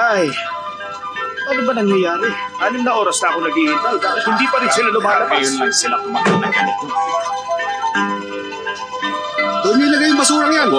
Ay, ano ba nangyayari? 6 na oras na ako naghihintay. Bakit hindi pa rin sila lumalabas? Ngayon lang sila tumakbo na ganito. Doon niyo ilagay yung basurang yan.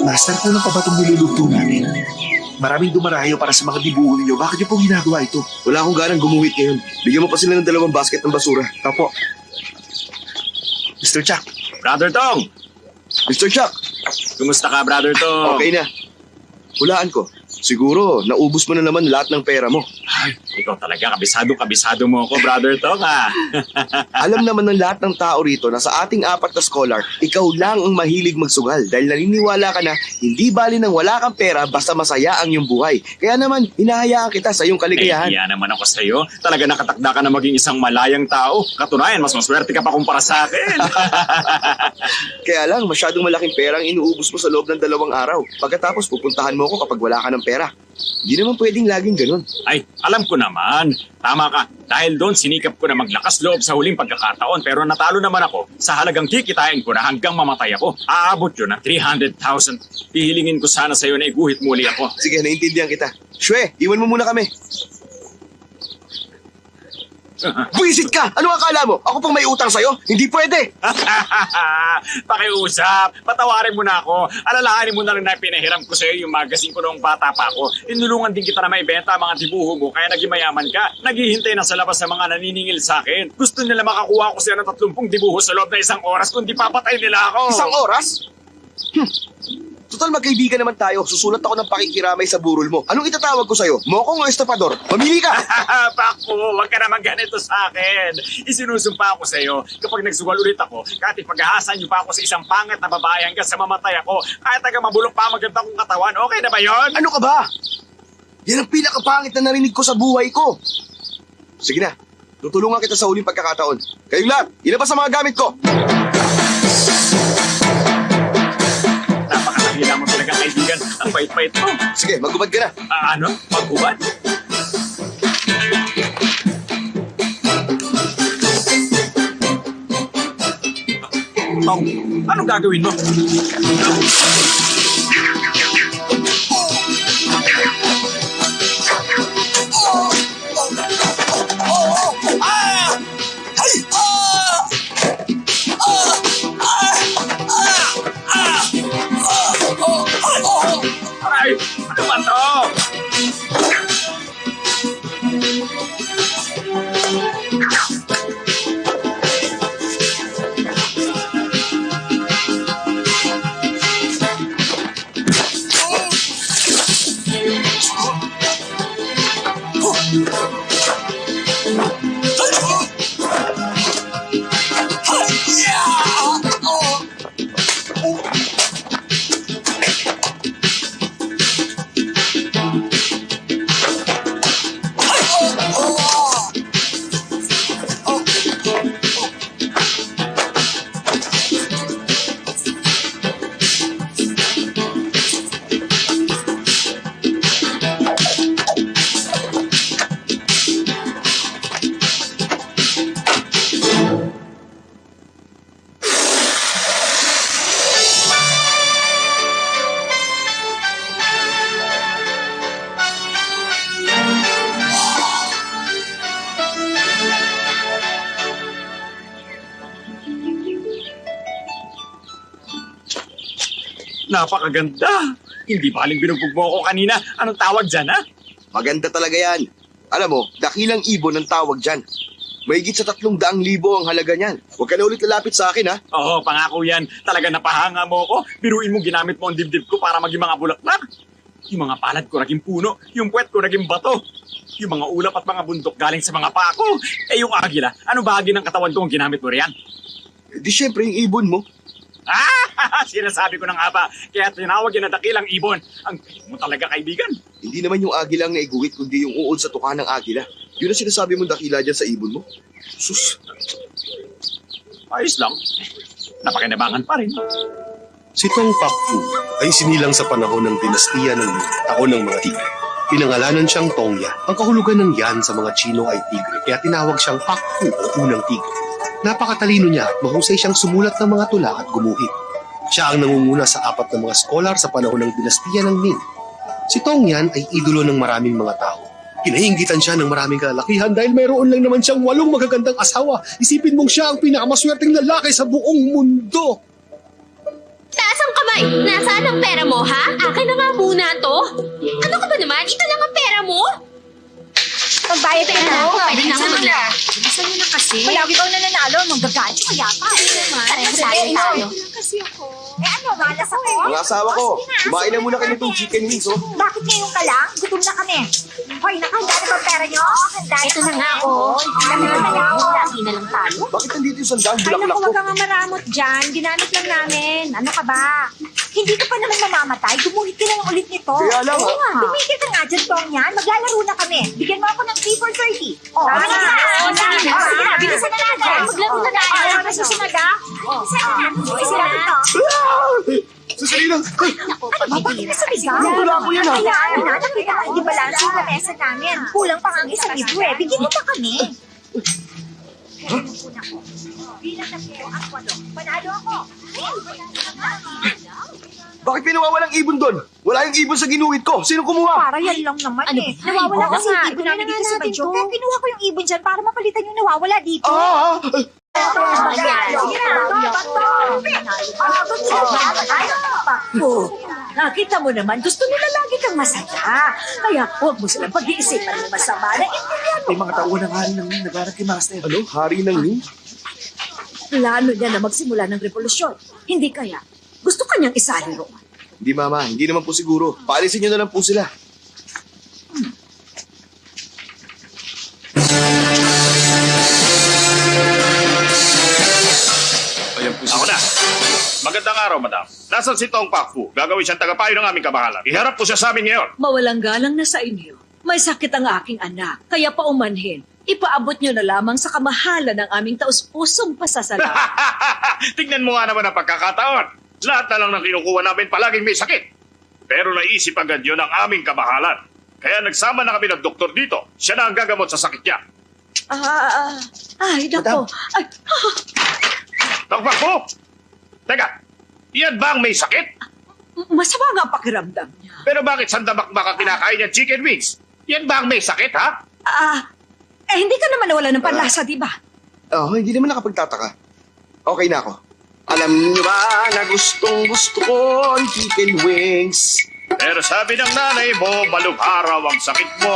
Master, kulang pa ba itong nilulugtong natin? Maraming dumarayo para sa mga dibuho ninyo. Bakit niyo pong ginagawa ito? Wala akong ganang gumuhit ngayon. Bigyan mo pa sila ng 2 basket ng basura. Opo. Mr. Chuck, Brother Tong! Mr. Chuck, Kumusta ka, Brother Tong? okay na. Hulaan ko. Siguro, naubos mo na naman lahat ng pera mo. Ay, ikaw talaga, kabisado mo ako, Brother Tong, ha? Alam naman ng lahat ng tao rito na sa ating 4 na scholar, ikaw lang ang mahilig magsugal dahil naniniwala ka na hindi bali ng wala kang pera basta masaya ang iyong buhay. Kaya naman, hinahayaan kita sa iyong kaligayahan. Iya naman ako sa'yo. Talaga nakatakda ka na maging isang malayang tao. Katunayan, mas maswerte ka pa kumpara sa akin. Kaya lang, masyadong malaking pera ang inuubos mo sa loob ng 2 araw. Pagkatapos, pupuntahan mo ako kapag wala ka ng pera. Hindi naman pwedeng laging ganun. Ay, alam ko naman. Tama ka. Dahil doon, sinikap ko na maglakas loob sa huling pagkakataon. Pero natalo naman ako sa halagang kikitain ko na hanggang mamatay ako. Aabot yun ng 300,000. Hihilingin ko sana sa'yo na iguhit muli ako. Sige, naintindihan kita. Shwe, iwan mo muna kami. Buisit ka! Ano akala mo? Ako pang may utang sa'yo? Hindi pwede! Pakiusap, patawarin mo na ako. Alalahanin mo na rin na pinahiram ko sa'yo yung magazine ko noong bata pa ako. Inulungan din kita na maibenta ang mga dibuho mo kaya naging mayaman ka. Naghihintay na sa labas sa mga naniningil sa akin. Gusto nila makakuha ko sila ng 30 dibuho sa loob na 1 oras kundi papatay nila ako. 1 oras? Total magkaibigan naman tayo. Susulat ako ng pakikiramay sa burol mo. Anong itatawag ko sa'yo? Mokong o estapador? Mamili ka! Paku, wag ka naman ganito sa akin. Isinusumpa ako sa'yo. Kapag nagsugal ulit ako, kahit ipag-ahasan niyo pa ako sa isang pangat na babae hanggang sa mamatay ako, kahit taga mabulok pa maganda kong katawan, okay na ba yon? Ano ka ba? Yan ang pinakapangit na narinig ko sa buhay ko. Sige na, tutulungan kita sa huling pagkakataon. Kayong lahat, ilabas ang mga gamit ko. Napakakahila mo talaga kaibigan. Ang pait-pait mo. Sige, magubad ka na. Ano? Maghubad? Tong, anong gagawin mo? Ay, ano ba to? Napakaganda. Hindi baling binugbog mo ako kanina. Anong tawag dyan, ha? Maganda talaga yan. Alam mo, dakilang ibon ang tawag dyan. Mahigit sa 300,000 ang halaga niyan. Huwag ka na ulit lalapit sa akin, ha? Oo, pangako yan. Talaga napahanga mo ako. Biruin mo ginamit mo ang dibdib ko para maging mga bulaklak. Yung mga palad ko naging puno, yung puwet ko naging bato. Yung mga ulap at mga bundok galing sa mga paa ko. Eh yung agila, ano bahagi ng katawan ko ang ginamit mo riyan? Di syempre yung ibon mo. Ah, sinasabi ko na nga ba, kaya tinawag yun na dakilang ibon. Ang galing mo talaga, kaibigan. Hindi naman yung agila ang naiguhit, kundi yung uod sa tuka ng agila. Yun ang sinasabi mong dakila dyan sa ibon mo. Sus, Ayos lang. Napakinabangan pa rin. Si Tong Pakfu ay sinilang sa panahon ng dinastiya ng taon ng mga tigre. Pinangalanan siyang Tongya. Ang kahulugan ng yan sa mga Chino ay tigre, kaya tinawag siyang Pakfu o unang tigre. Napakatalino niya at mahusay siyang sumulat ng mga tula at gumuhit. Siya ang nangunguna sa 4 na mga scholar sa panahon ng dinastiya ng Ming. Si Tongyan ay idolo ng maraming mga tao. Kinainggitan siya ng maraming kalalakihan dahil mayroon lang naman siyang 8 magagandang asawa. Isipin mong siya ang pinakamaswerteng lalaki sa buong mundo. Taas ang kamay! Nasaan ang pera mo, ha? Akin na nga muna to. Ano ka ba naman? Ito lang ang pera mo? Pagbayad ka na. Pwede na muna. Bilisan mo na kasi. Palagi bang nananalo? Magagalit ka yata. Parehas tayo. Kasi ako. Eh ano, malas ako? mga asawa ko, kumain na muna kayo itong chicken wings, oh. Bakit ngayon ka lang? Gutom na kami. Hoy, nakahanda na ba ang pera nyo? Handa Ito na nga, oh. Handa na ako. Lagi na lang tayo. Bakit nandito yung sandang Ay, bulaklak naku, ko? wag kang maramot dyan. Ginamit lang namin. Ano ka ba? Hindi ka pa naman mamamatay. Gumuhit ka na lang ulit nito. Kaya lang, Oo nga. Tumigil ka nga dyan, Tong yan. Maglalaro na kami. Bigyan mo ako ng 3 for 30. Oh, Tama na. Sige na. Bilisan na natin. Maglaro na tayo. Ano na susunod, ha? Bilisan na. Bilisan na ito. Sasali lang. Bakit ka sa bigang? Wala ko yan, ha? Ayan, nakita ko hindi balanse yung mesa namin. Kulang pa nga ang isang libro eh. Bigyan mo pa kami. Bilang na po ang 8. Panalo ako. Bakit pinawawalang ibon doon? Wala yung ibon sa ginuhit ko. Sino kumuha? Para yan lang naman Ano eh. ba? Nawawala Oo kasi nga. yung ibon namin dito sa Badyo. Kaya kinuha ko yung ibon dyan para mapalitan yung nawawala dito. Ah, Nakita mo naman, gusto nila lagi kang masaya. Kaya huwag mo silang pag-iisipan ng masama. Naintindihan mo. May mga tauhan ng hari ng nagharap kay Master. ano? Hari ng Ming? Plano niya na magsimula ng revolusyon. Hindi kaya, gusto kanyang isali roon. Hindi, Mama. Hindi naman po siguro. Paalisin nyo na lang po sila. Ayan po ako na. Magandang araw, madam. Nasaan si Tong Pakfu? Gagawin siyang tagapayo ng aming kabahalan. Iharap ko siya sa amin ngayon. Mawalang galang na sa inyo. May sakit ang aking anak, kaya paumanhin. Ipaabot nyo na lamang sa kamahalan ng aming taus-pusong pasasalamat. Tignan mo nga naman ang pagkakataon. Lahat na lang ng kinukuha namin palaging may sakit. Pero naisip agad yun ang aming kabahalan. Kaya nagsama na kami ng doktor dito. Siya na ang gagamot sa sakit niya. Ay, nako. Ay, Tong Pakfu! Teka, yan ba ang may sakit? masama nga ang pakiramdam niya. Pero bakit sandamakmak ang kinakain niya chicken wings? Yan ba ang may sakit, ha? Hindi ka naman nawala ng panlasa, di ba? Oh, hindi naman nakapagtataka. Okay na ako. Alam niyo ba na gustong gusto ko ang chicken wings? Pero sabi ng nanay mo, malubha raw ang sakit mo.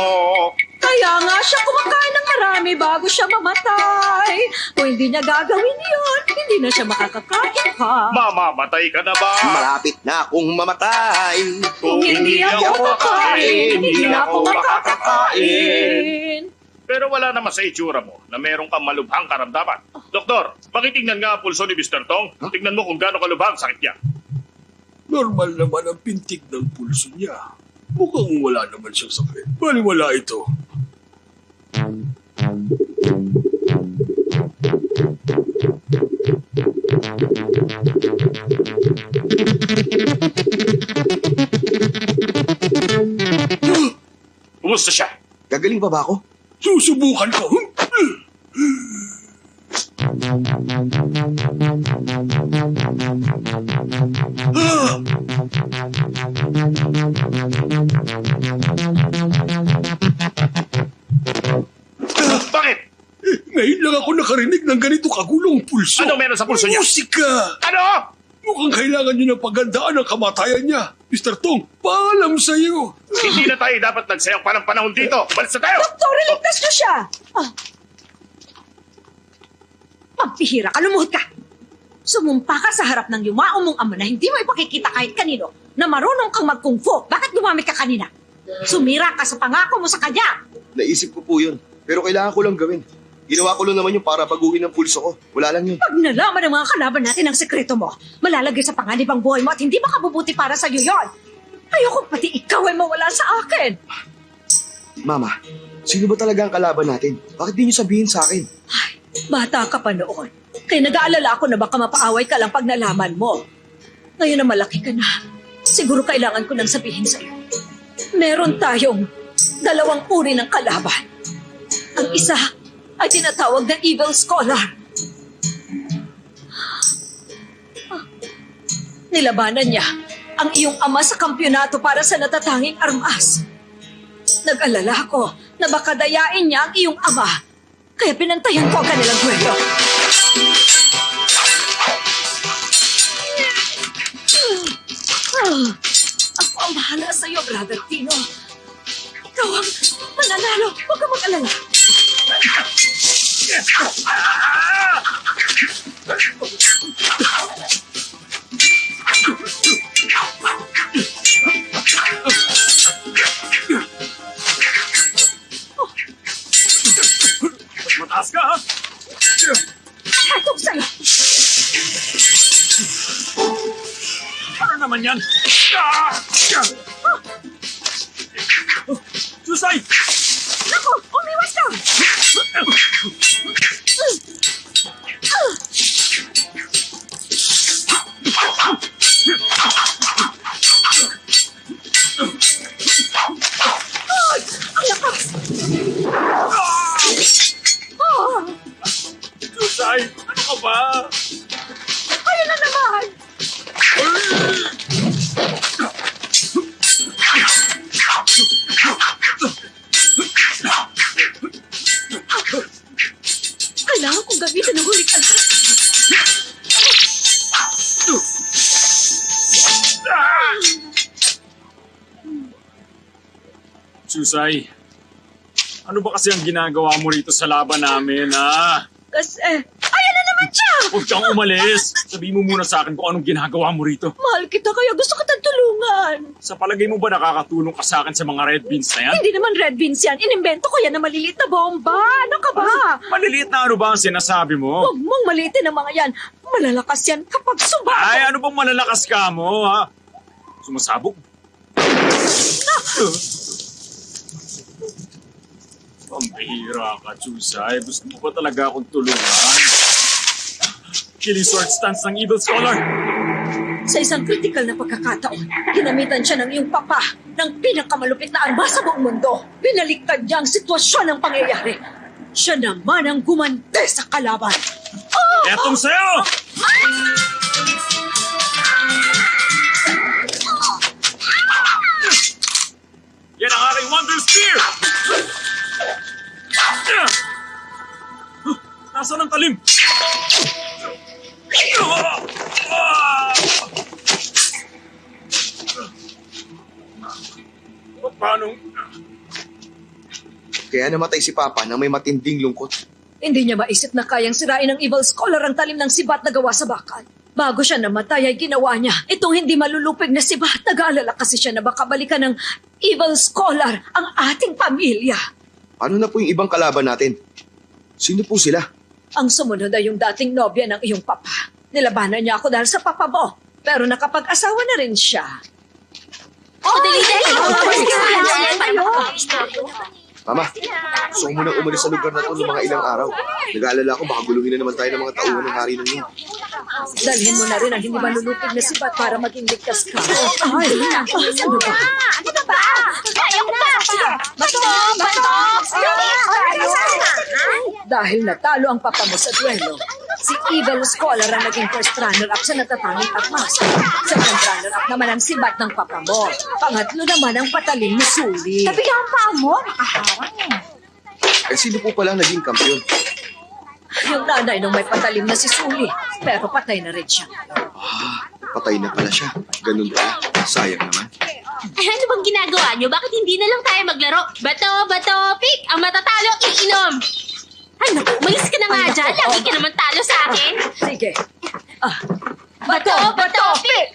Kaya nga siya kumakain ng marami bago siya mamatay. Kung hindi niya gagawin yun, hindi na siya makakakain pa. Mamamatay ka na ba? Malapit na akong mamatay. Kung hindi ako makakain, hindi na ako makakakain. Pero wala naman sa itsura mo na meron kang malubhang karamdaman. Doktor, pakitingnan nga ang pulso ni Mr. Tong. Tingnan mo kung gaano kalubhang sakit niya. Normal naman ang pintig ng pulso niya. Mukhang wala naman siyang sakit. Baliwala ito. Kumusta siya? Gagaling pa ba ako? Susubukan ko. Bakit? Ngayon lang ako nakarinig ng ganito kagulong pulso. Ano meron sa pulso niya? Musika! Ano? Mukhang kailangan niyo ng pagandaan ang kamatayan niya. Mr. Tong, paalam sa iyo. Hindi na tayo dapat nagsayang pa ng panahon dito. Balis na tayo! Doktor, iligtas niyo siya! Mampihira ka, lumuhod ka! Sumumpa ka sa harap ng yumaong mong ama na hindi mo ipakikita kahit kanino. na marunong kang mag-kung fu. Bakit gumamit ka kanina? Sumira ka sa pangako mo sa kanya. Naisip ko po yun. Pero kailangan ko lang gawin. Ginawa ko lang naman yung para baguhin ang pulso ko. Wala lang yun. Pag nalaman ng mga kalaban natin ang sekreto mo, malalagay sa panganib ang buhay mo at hindi makabubuti para sa'yo yon. Ayoko pati ikaw ay mawala sa akin. Mama, sino ba talaga ang kalaban natin? Bakit di niyo sabihin sa akin? Ay, bata ka pa noon. Kaya nag-aalala ako na baka mapaaway ka lang pag nalaman mo. Ngayon na malaki ka na, siguro kailangan ko nang sabihin sa'yo. Meron tayong dalawang uri ng kalaban. Ang isa ay tinatawag na Evil Scholar. Nilabanan niya ang iyong ama sa kampyonato para sa natatanging armas. Nag-alala ko na baka dayain niya ang iyong ama. Kaya pinantayan ko ang kanilang duelo. Ako ang bahala sa iyo, Brother Tino. Ikaw ang mananalo. Huwag ka mag-alala. Mataas ka, ha? Hatog sa'yo. Ano naman yan? Susay! Naku, umiwas ka. Ay, ang lakas. Susay! Ano ka ba? Ayun na naman. Kailangan kong gamitin ang huling alas. Susay, ano ba kasi ang ginagawa mo rito sa laban namin, ha? Kasi, ayan na naman siya! Huwag kang umalis. Sabihin mo muna sa akin kung anong ginagawa mo rito. Mahal kita kaya gusto kitang tulungan. Sa palagay mo ba nakakatulong ka sa akin sa mga red beans na yan? Hindi naman red beans yan. Inimbento ko yan na maliliit na bomba. Ano ka ba? Maliliit na ano ba ang sinasabi mo? Huwag mong maliitin ang mga yan. Malalakas yan kapag sumagot. Ay, ano bang malalakas ka mo, ha? Sumasabog? Pambihira ka, Chusay. Gusto mo ba talaga akong tulungan? Killing sword stance ng Evil Scholar. Sa isang kritikal na pagkakataon, ginamitan siya ng iyong papa ng pinakamalupit na armas sa buong mundo. Binaliktad niya ang sitwasyon ng pangyayari. Siya naman ang gumante sa kalaban. Etong sa'yo! Yan ang aking Wonder Spear! Nasaan ang talim? Paano? Kaya namatay si Papa nang may matinding lungkot. Hindi niya maisip na kayang sirain ng Evil Scholar ang talim ng sibat na gawa sa bakal. Bago siya namatay ay ginawa niya itong hindi malulupig na sibat. Nag-aalala kasi siya na baka balikan ng Evil Scholar ang ating pamilya. Ano na po yung ibang kalaban natin? Sino po sila? Ang sumunod ay yung dating nobya ng iyong papa. Nilabanan niya ako dahil sa papa mo. Pero nakapag-asawa na rin siya. Dali. Mama, gusto ko munang umalis sa lugar na to ng mga ilang araw. Nag-aalala ko baka guluhin na naman tayo ng mga tauhan ng hari ng yun. Dalhin mo na rin ang hindi malulupig na sibat para maging ligtas ka. Ay, ano ba? Ano ba? Kaya ko pa! Bato! Dahil natalo ang papa mo sa duelo, si Evil Scholar ang naging first runner-up sa natatanging armas. Second runner-up naman ang sibat ng papa mo. Pangatlo naman ang patalim na suli. Tabi ka ang paa mo, nakaharang eh. Eh sino po pala naging kampiyon? Yung nanay nung may patalim na si Suli, pero patay na rin siya. Patay na pala siya. Ganun pala. Sayang naman. Ay, ano bang ginagawa nyo? Bakit hindi na lang tayo maglaro? Bato, pick! Ang matatalo, iinom! Ay, naku, umalis ka na nga Ay, dyan. naku, Lagi ka naman talo sa akin. Sige. Bato, pick!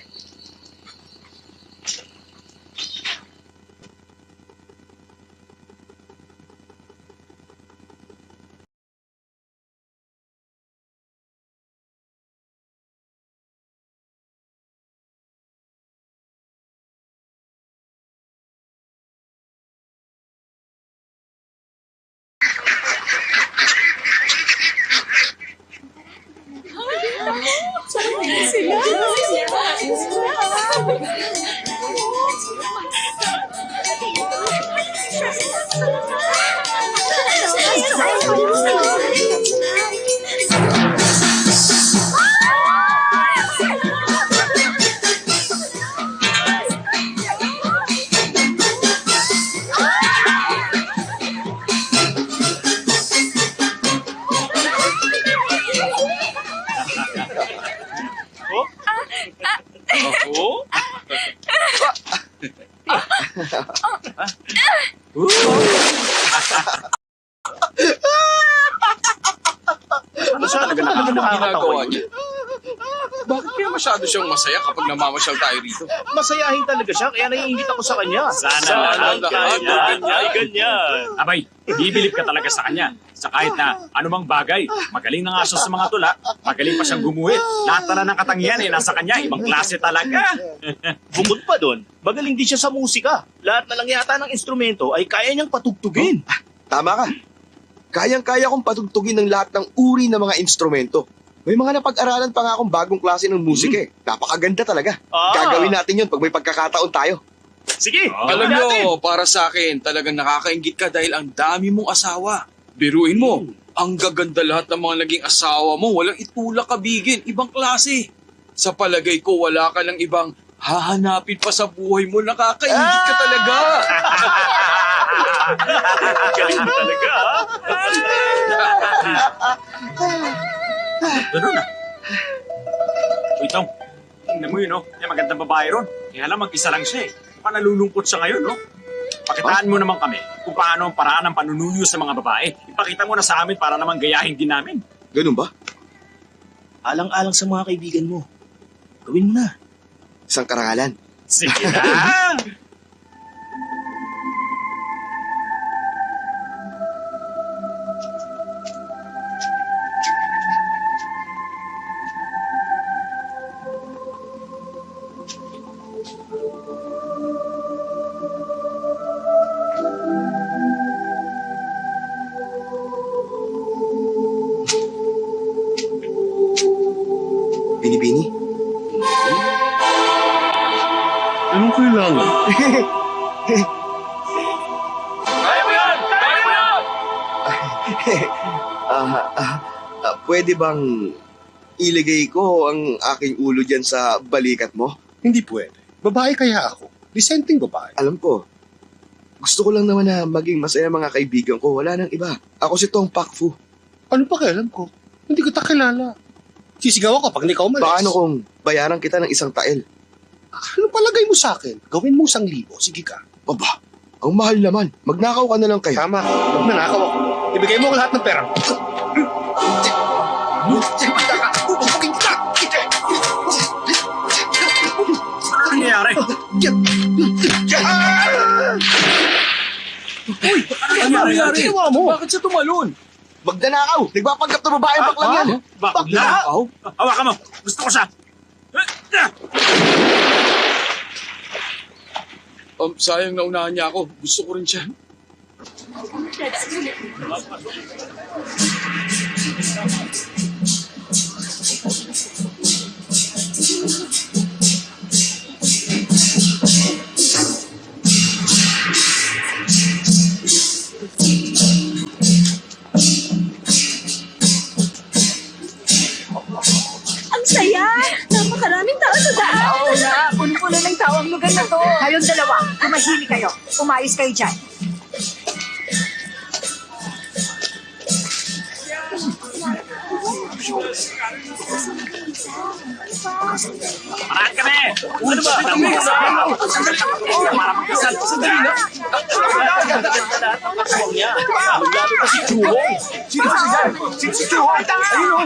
Ano siya? Ginagawa niya. Bakit kaya masyado siyang masaya kapag namamasyal tayo rito? Masayahin talaga siya, kaya naiingit ako sa kanya. Sana lang ganyan. ganyan. Abay, bibilip ka talaga sa kanya. Sa kahit na anumang bagay, magaling na nga siya sa mga tula, magaling pa siyang gumuhit. Lahat na ng katangian nasa kanya, ibang klase talaga. Bukod pa doon, magaling din siya sa musika. Lahat na lang yata ng instrumento ay kaya niyang patugtugin. Tama ka. Kayang-kaya kong patugtugin ng lahat ng uri ng mga instrumento. May mga napag-aralan pa nga akong bagong klase ng musika eh. Napakaganda talaga. Gagawin natin yun pag may pagkakataon tayo. Sige, Alam gawin natin. nyo, para sa akin, talagang nakakaingit ka dahil ang dami mong asawa. Biruin mo, ang gaganda lahat ng mga naging asawa mo, walang itulak kabigin, ibang klase. Sa palagay ko, wala ka ng ibang hahanapin pa sa buhay mo, nakakaingit ka talaga. Galing talaga, ha? Ganun na. Uy, Tong, tingnan mo yun, no? Yung magandang babae ron. Kaya lang mag-isa lang siya eh. Panalulungkot siya ngayon, no? Pakitaan mo naman kami kung paano ang paraan ng panunuyo sa mga babae. Ipakita mo na sa amin para naman gayahin din namin. Ganun ba? Alang-alang sa mga kaibigan mo. Gawin mo na. Isang karangalan. Sige na! Bini-bini. Anong kailangan? Kaya mo yan! Kaya mo yan! Pwede bang iligay ko ang aking ulo dyan sa balikat mo? Hindi pwede. Babae kaya ako. Disenteng babae. Alam ko. Gusto ko lang naman na maging masaya mga kaibigan ko. Wala nang iba. Ako si Tong Pakfu. Ano pa kailan ko? Hindi kita kilala. Sisigaw ako pag ikaw umalis. Paano kung bayaran kita ng isang tael? Ano palagay mo sa akin? Gawin mo 1,000. Sige ka. Aba, ang mahal naman. Magnakaw ka na lang kayo. Tama. Huwag nanakaw ako. Ibigay mo ang lahat ng pera. Ano nangyayari? Ano nangyari? Ginawa mo? Bakit siya tumalon? Magnanakaw! Nagpapanggap na babae baklang yan! Bakla? Hawakan mo! Gusto ko siya! Sayang na unahan niya ako. Gusto ko rin siya. Ang saya! Napakaraming tao sa daan! Oo na, puno-puno ng tao ang lugar na to. Kayong dalawa, tumahimik kayo. Umayos kayo dyan. Parahan kami! Ano ba? Para magkasal. Sandali na! Lalo pa si Chuhong. Sino si Dan? Si Chuhong! Ayun o!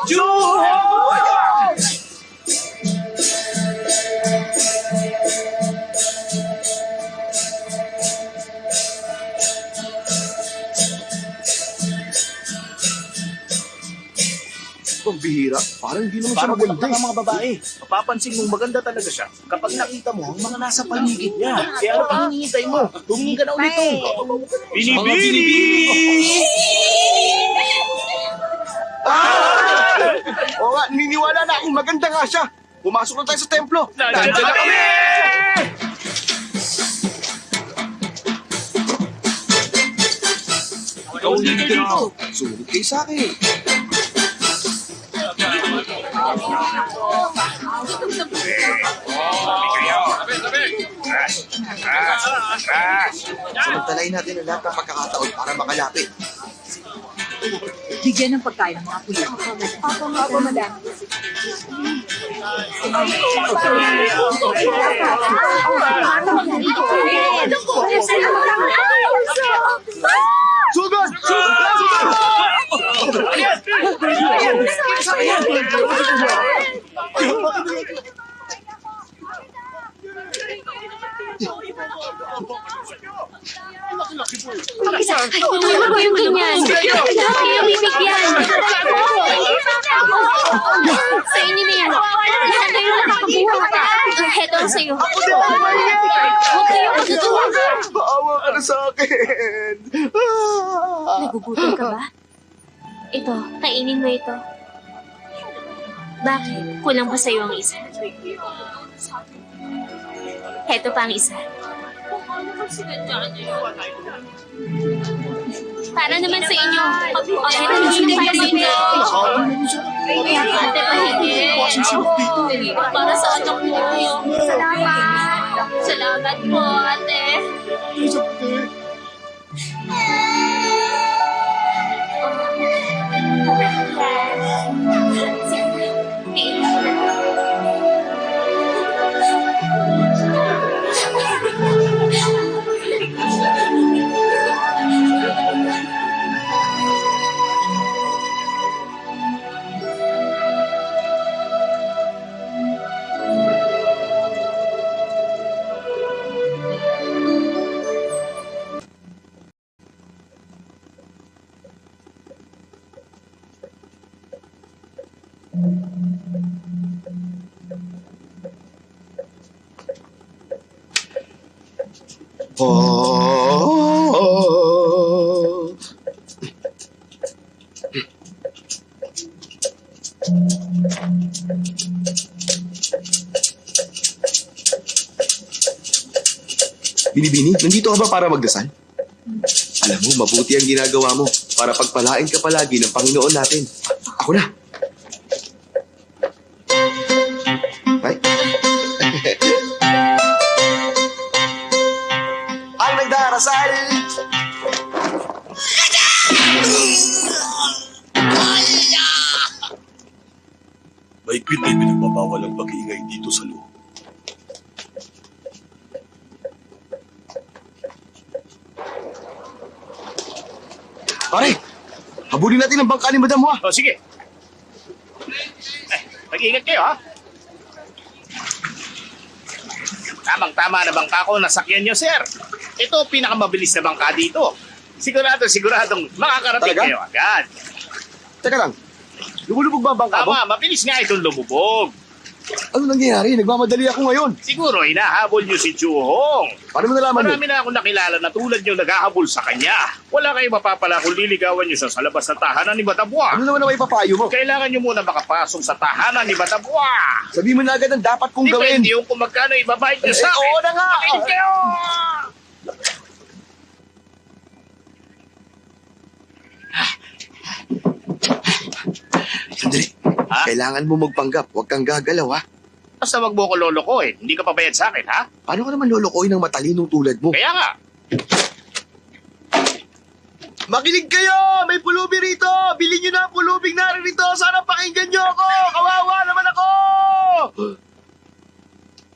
Chuhong! Pambihira. Parang hindi naman siya Parang maganda bulak ng mga babae. Mapapansin mong maganda talaga siya kapag nakita mo ang mga nasa paligid niya. Kaya ano pang hinihintay mo? Tumingin ka na ulit. Mga binibini! Oo nga, niniwala na akong maganda nga siya. Pumasok na tayo sa templo. Nandiyan na kami! Ikaw ang leader dito. Sumunod kayo sa akin. Samantalahin natin ang lahat ng pagkakataon para makalapit. Bigyan ng pagkain ng mga pulis. Opo, madam. Sugod! Ano ba yung ganyan? Kaya bibigyan. Sa inyo na yan. Lahat kayo nakakabuha pa. Heto ang sa'yo. Huwag kayo magagawa. Maawa ka na sa akin. Nagugutom ka ba? Ito, kainin mo ito. Bakit? Kulang pa sa'yo ang isa. Heto pa ang isa. Para naman sa inyo. Heto naman para sa inyo. Ate, pahigit. Para sa anak mo. Salamat. Salamat po, ate. Oh. Binibini, nandito ka ba para magdasal? Alam mo, mabuti ang ginagawa mo para pagpalain ka palagi ng Panginoon natin. Ako na. Ay. Ang nagdarasal! Mahigpit ay pinagbabawal ang pag-iingay dito sa loob. Pare, habulin natin ang bangka ni Madam Hua. O, sige. Mag-ingat kayo, ha? Tamang-tama na bangka ko, nasakyan niyo, sir. Ito, pinakamabilis na bangka dito. Siguradong makakarating Talaga? kayo agad. Teka lang, lumulubog ba ang bangka mo? Tama, mabilis nga itong lumubog. Ano nangyayari? Nagmamadali ako ngayon. Siguro, hinahabol niyo si Chuhong. Paano mo nalaman yun? Marami na akong nakilala na tulad niyo naghahabol sa kanya. Wala kayong mapapala kung liligawan niyo siya sa labas ng tahanan ni Batabua. Ano naman ang ipapayo mo? Kailangan niyo muna makapasok sa tahanan ni Batabua. Sabi mo na agad ang dapat kong gawin. Depende yung kung magkano ibabayad niyo sa akin. Oo na nga. Makinig kayo! Sandali. Ha? Kailangan mo magpanggap. Huwag kang gagalaw, ha? Basta wag mo ko lolokohin. Hindi ka pabayad sa akin, ha? Paano ka naman lolokohin ng matalinong tulad mo? Kaya nga. Makinig kayo! May pulubi rito! Bilhin nyo na ang pulubing naririto! Sana pakinggan nyo ako! Kawawa naman ako!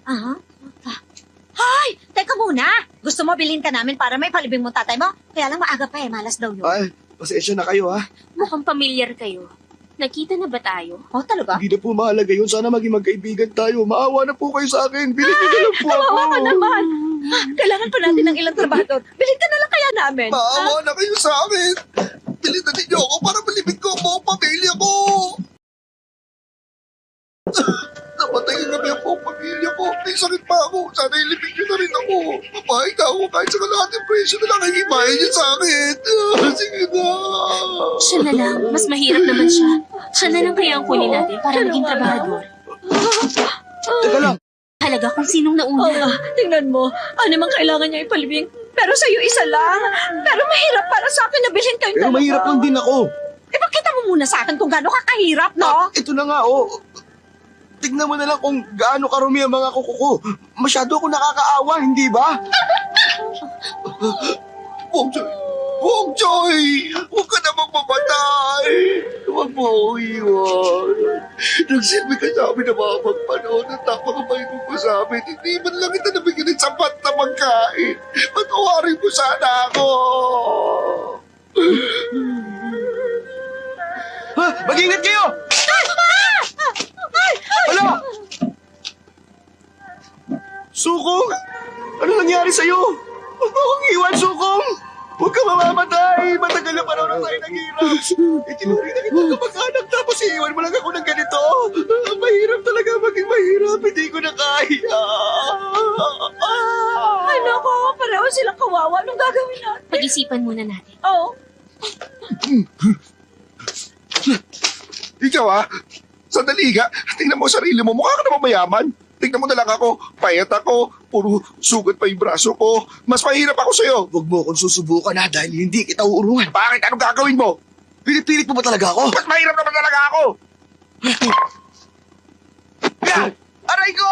Aha. Hoy! Teka muna! Gusto mo bilhin ka namin para may palibing mo tatay mo? Kaya lang maaga pa malas daw yun. Ay, pasensya na kayo, ha? Mukhang pamilyar kayo. Nakita na ba tayo? Oh, talaga? Hindi na po mahalaga yun. Sana maging magkaibigan tayo. Maawa na po kayo sa akin. Bilhin nyo na lang po ako. Kawawa ka naman. Kailangan pa natin ng ilang trabador. Bilhin ka na lang kaya namin. Maawa na kayo sa akin. Bilhin na ninyo ako para malibig ko ang buong pamilya ko. Napatay na kami ang buong pamilya ko. May sakit pa ako. Sana ilibig nyo na rin ako. Mapahit ako kahit sa kalahating presyo na lang ikibahin nyo sa akin. Sige na. Siya na lang. Mas mahirap naman siya. Siya na lang kaya ang kunin natin para maging trabahador. Teka lang, Halaga kung sinong Oo nauna. nga, tingnan mo. Ano mang kailangan niya ipalibing. Pero sa'yo isa lang. Pero mahirap para sa akin na bilhin kayong pero dalawa. mahirap lang din ako. Eh, pakita mo muna sa akin kung gaano ka kahirap, no? Ito na nga, oh. Tignan mo na lang kung gaano karumi ang mga kuko ko. Masyado ako nakakaawa, hindi ba? Bong Joy! Huwag ka namang mamatay! Huwag mo ako iwan. Nagsilbi ka sa amin na mga magpanahon at napakabay mo pa sa amin. Hindi man lang kita nabigyan ng sapat na pagkain. Patawarin mo sana ako! Ha? Mag-ingat kayo! Hala! Sukong! Ano nangyari sa'yo? Huwag mo akong iwan, Sukong! Huwag ka mamamatay! Matagal na panahon na tayo naghirap! Itinuri na kita kamag-anak tapos iiwan mo lang ako ng ganito! Mahirap talaga maging mahirap! Hindi ko na kaya! Ay, naku, pareho silang kawawa. Anong gagawin natin? Pag-isipan muna natin. Oo. Ikaw sandali ka. Tingnan mo ang sarili mo. Mukha ka naman mayaman. Tingnan mo na lang ako. Payat ako. Puro sugat pa yung braso ko. Mas mahirap ako sa'yo. Huwag mo akong susubukan ha dahil hindi kita uurungan. Bakit? Anong gagawin mo? Pinipilit mo ba talaga ako? Mas mahirap naman talaga ako. Yan! Aray ko!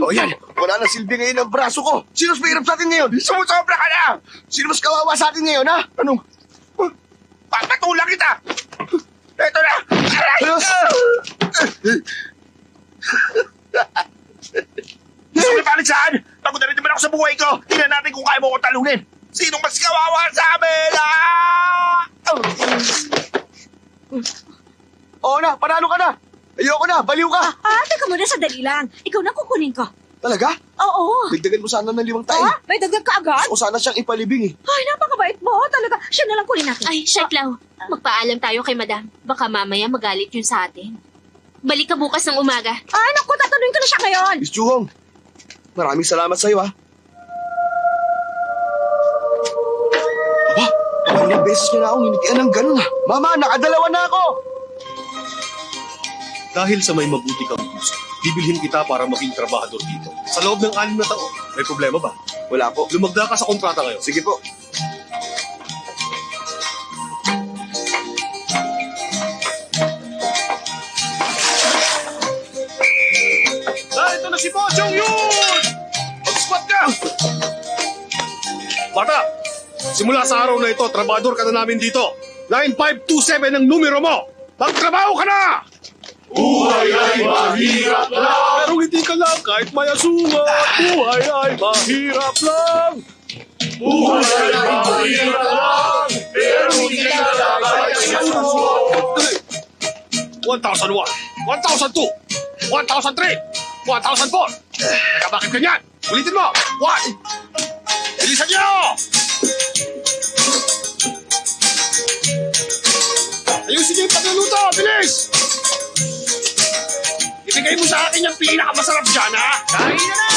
O yan, wala na silbi ngayon ang braso ko. Sino mas mahirap sa atin ngayon? Sumusobra ka na! Sino mas kawawa sa atin ngayon, ha? Anong? Papatulang kita! Ito na! Aray ko! Gusto mo na saan? Pagod na rin naman ako sa buhay ko. Tingnan natin kung kaya mo ko talunin. Sinong mas kawawa sa amin? Oo na, panalo ka na. Ayoko na, baliw ka. Teka muna, sandali lang. Ikaw na kukunin ko. Talaga? Oo. Dagdagan mo sana ng 5 tayo. May dagdag ka agad? Gusto ko sana siyang ipalibing eh. Ay, napakabait mo. Talaga. Siya na lang kunin natin. Ay, Sharklaw, magpaalam tayo kay Madam. Baka mamaya magalit yun sa atin. Balik ka bukas ng umaga. Ay, naku, tatanungin ko na siya ngayon. Miss Juhong, maraming salamat sa'yo ha. Aba, ilang beses niya na akong hinitian ng ganun ha. Mama, nakadalawa na ako. Dahil sa may mabuti kang puso, bibilhin kita para maging trabahador dito. Sa loob ng 6 na taon, may problema ba? Wala po. Lumagda ka sa kontrata ngayon. Sige po. Ito na si Bochong yun! Mag-squat ka! Bata, simula sa araw na ito, trabador ka na namin dito. 9527 ang numero mo! Magtrabaho ka na! Buhay ay mahirap lang! Pero hindi ka lang kahit mayasumat. Buhay ay mahirap lang! Buhay ay mahirap lang! Pero hindi ka lang kahit mayasumat. 1,001, 1,002, 1,003, 1,004. Teka, bakit ganyan? Ulitin mo. 1. Bilisan niyo! Ayusin niyo yung pagluluto. Bilis! Ibigay mo sa akin yung pinakamasarap dyan, ha? Kain na na!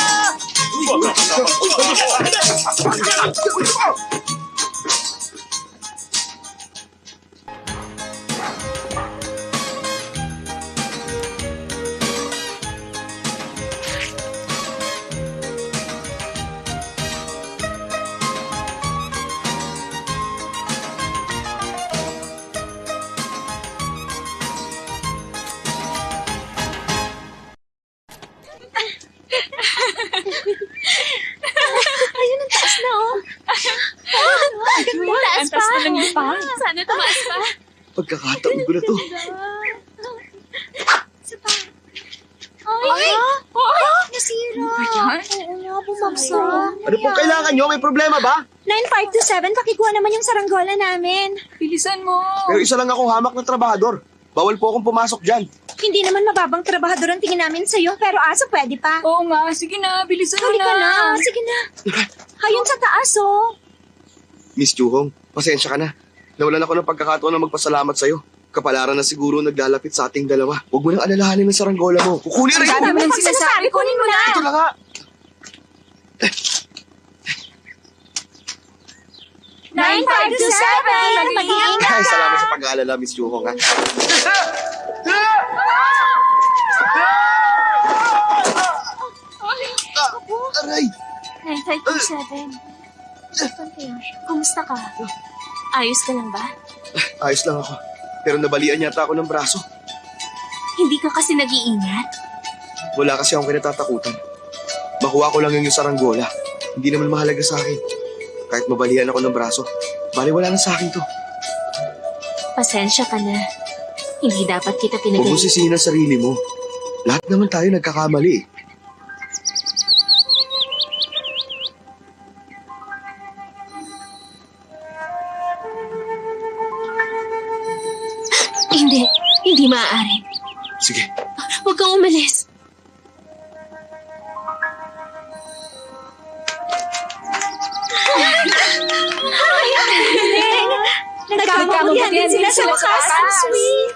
Ayun, ang taas na, oh. Ang taas pa. Ang taas pa. Sana tumaas pa. Pagkakataon ko na to. Ay! Nasira. Oo nga, bumagsak. Ano pong kailangan nyo? May problema ba? 9527, pakikuha naman yung saranggola namin. Bilisan mo. Pero isa lang akong hamak na trabahador. Bawal po akong pumasok dyan. Hindi naman mababang trabahador ang tingin namin sa'yo, pero aso pwede pa. Oo nga, sige na, bilisan mo Halika na. na, sige na. Ayun sa taas, oh. Miss Juhong, pasensya ka na. Nawalan ako ng pagkakataon na magpasalamat sa'yo. Kapalaran na siguro naglalapit sa ating dalawa. Huwag mo nang alalahanin ng saranggola mo. Kukunin rin Ang ko! dami ng sinasabi, kunin mo na. Ito lang nga. 9527, mag-iingat Ay, ka. salamat sa pag-aalala, Miss Juhong ha. Aray! 9527. Saan kaya siya? Kumusta ka? Ayos ka lang ba? Ayos lang ako. Pero nabalian yata ako ng braso. Hindi ka kasi nag-iingat. Wala kasi akong kinatatakutan. Makuha ko lang yung saranggola. Hindi naman mahalaga sa akin. Kahit mabalian ako ng braso, bali wala na sa akin to. Pasensya ka na. Hindi dapat kita Huwag mo pinagaling. sisihin ang sarili mo. Lahat naman tayo nagkakamali eh. Hindi. Hindi maaari. Sige, Huwag kang umalis. Nagkamamagyan din sila sa wakas. Ang sweet.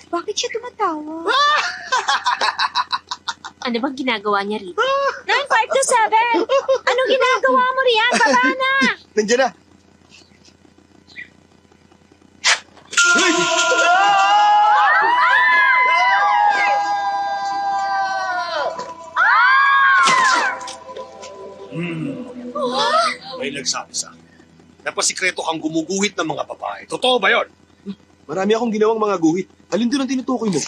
Bakit siya tumatawa? Ano bang ginagawa niya rito? 9527! Anong ginagawa mo riyan? Baba na! nandiyan na. May nagsabi sa akin. Napasikreto kang gumuguhit ng mga babae. Totoo ba yon? Marami akong ginawang mga guhit. Alin doon ang tinutukoy mo?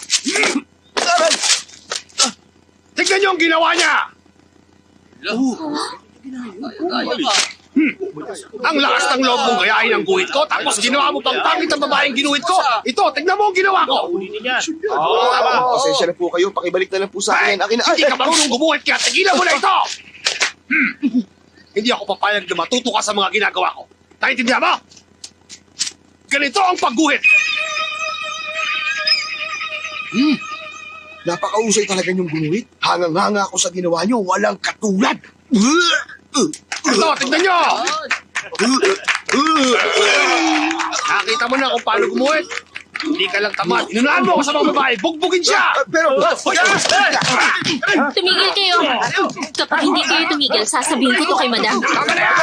Aray! Tignan niyo ang ginawa niya! Ang lakas ng loob mong gayahin ang guhit ko, tapos ginawa mo pang pangit ang babaeng ginuhit ko. Ito, tignan mo ang ginawa ko. Pasensya na po kayo. Pakibalik na lang po sa akin. Akin na. Hindi ka marunong gumuhit kaya tigilan mo na ito! Hindi ako papayag na matuto ka sa mga ginagawa ko. Naintindihan mo? Ganito ang pagguhit. Napakausay talaga yung gunuhit. Hangang-hanga ako sa ginawa nyo. Walang katulad. Ito, tignan nyo! Nakita mo na kung paano gumuhit. Hindi ka lang tamad. Inunahan mo ako sa mga babae. Bugbugin siya! Pero... Tumigil kayo. Kapag hindi kayo tumigil, sasabihin ko to kay madam. Tama na yan!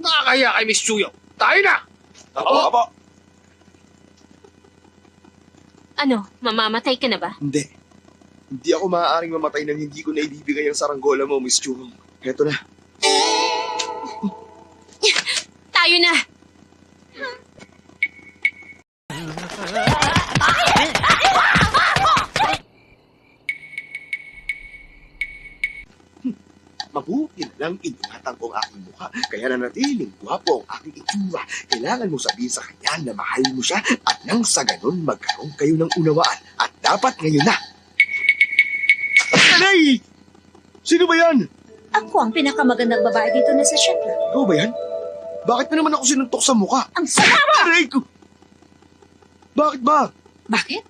Nakakahiya kay Miss Chuyo. Tayo na! Apo. Ano, mamamatay ka na ba? Hindi. Hindi ako maaaring mamatay nang hindi ko na ibibigay ang saranggola mo, Miss Churong. Heto na. Tayo na! Mabuti na lang ingatan ko ang aking mukha. Kaya nanatiling gwapo ang aking itsura. Kailangan mo sabihin sa kanya na mahal mo siya at nang sa ganun magkaroon kayo ng unawaan. At dapat ngayon na. Aray! Sino ba yan? Ako ang pinakamagandang babae dito na sa Shetland. Ikaw ba yan? Bakit mo naman ako sinuntok sa mukha? Ang sama mo! Aray ko! Bakit ba? Bakit?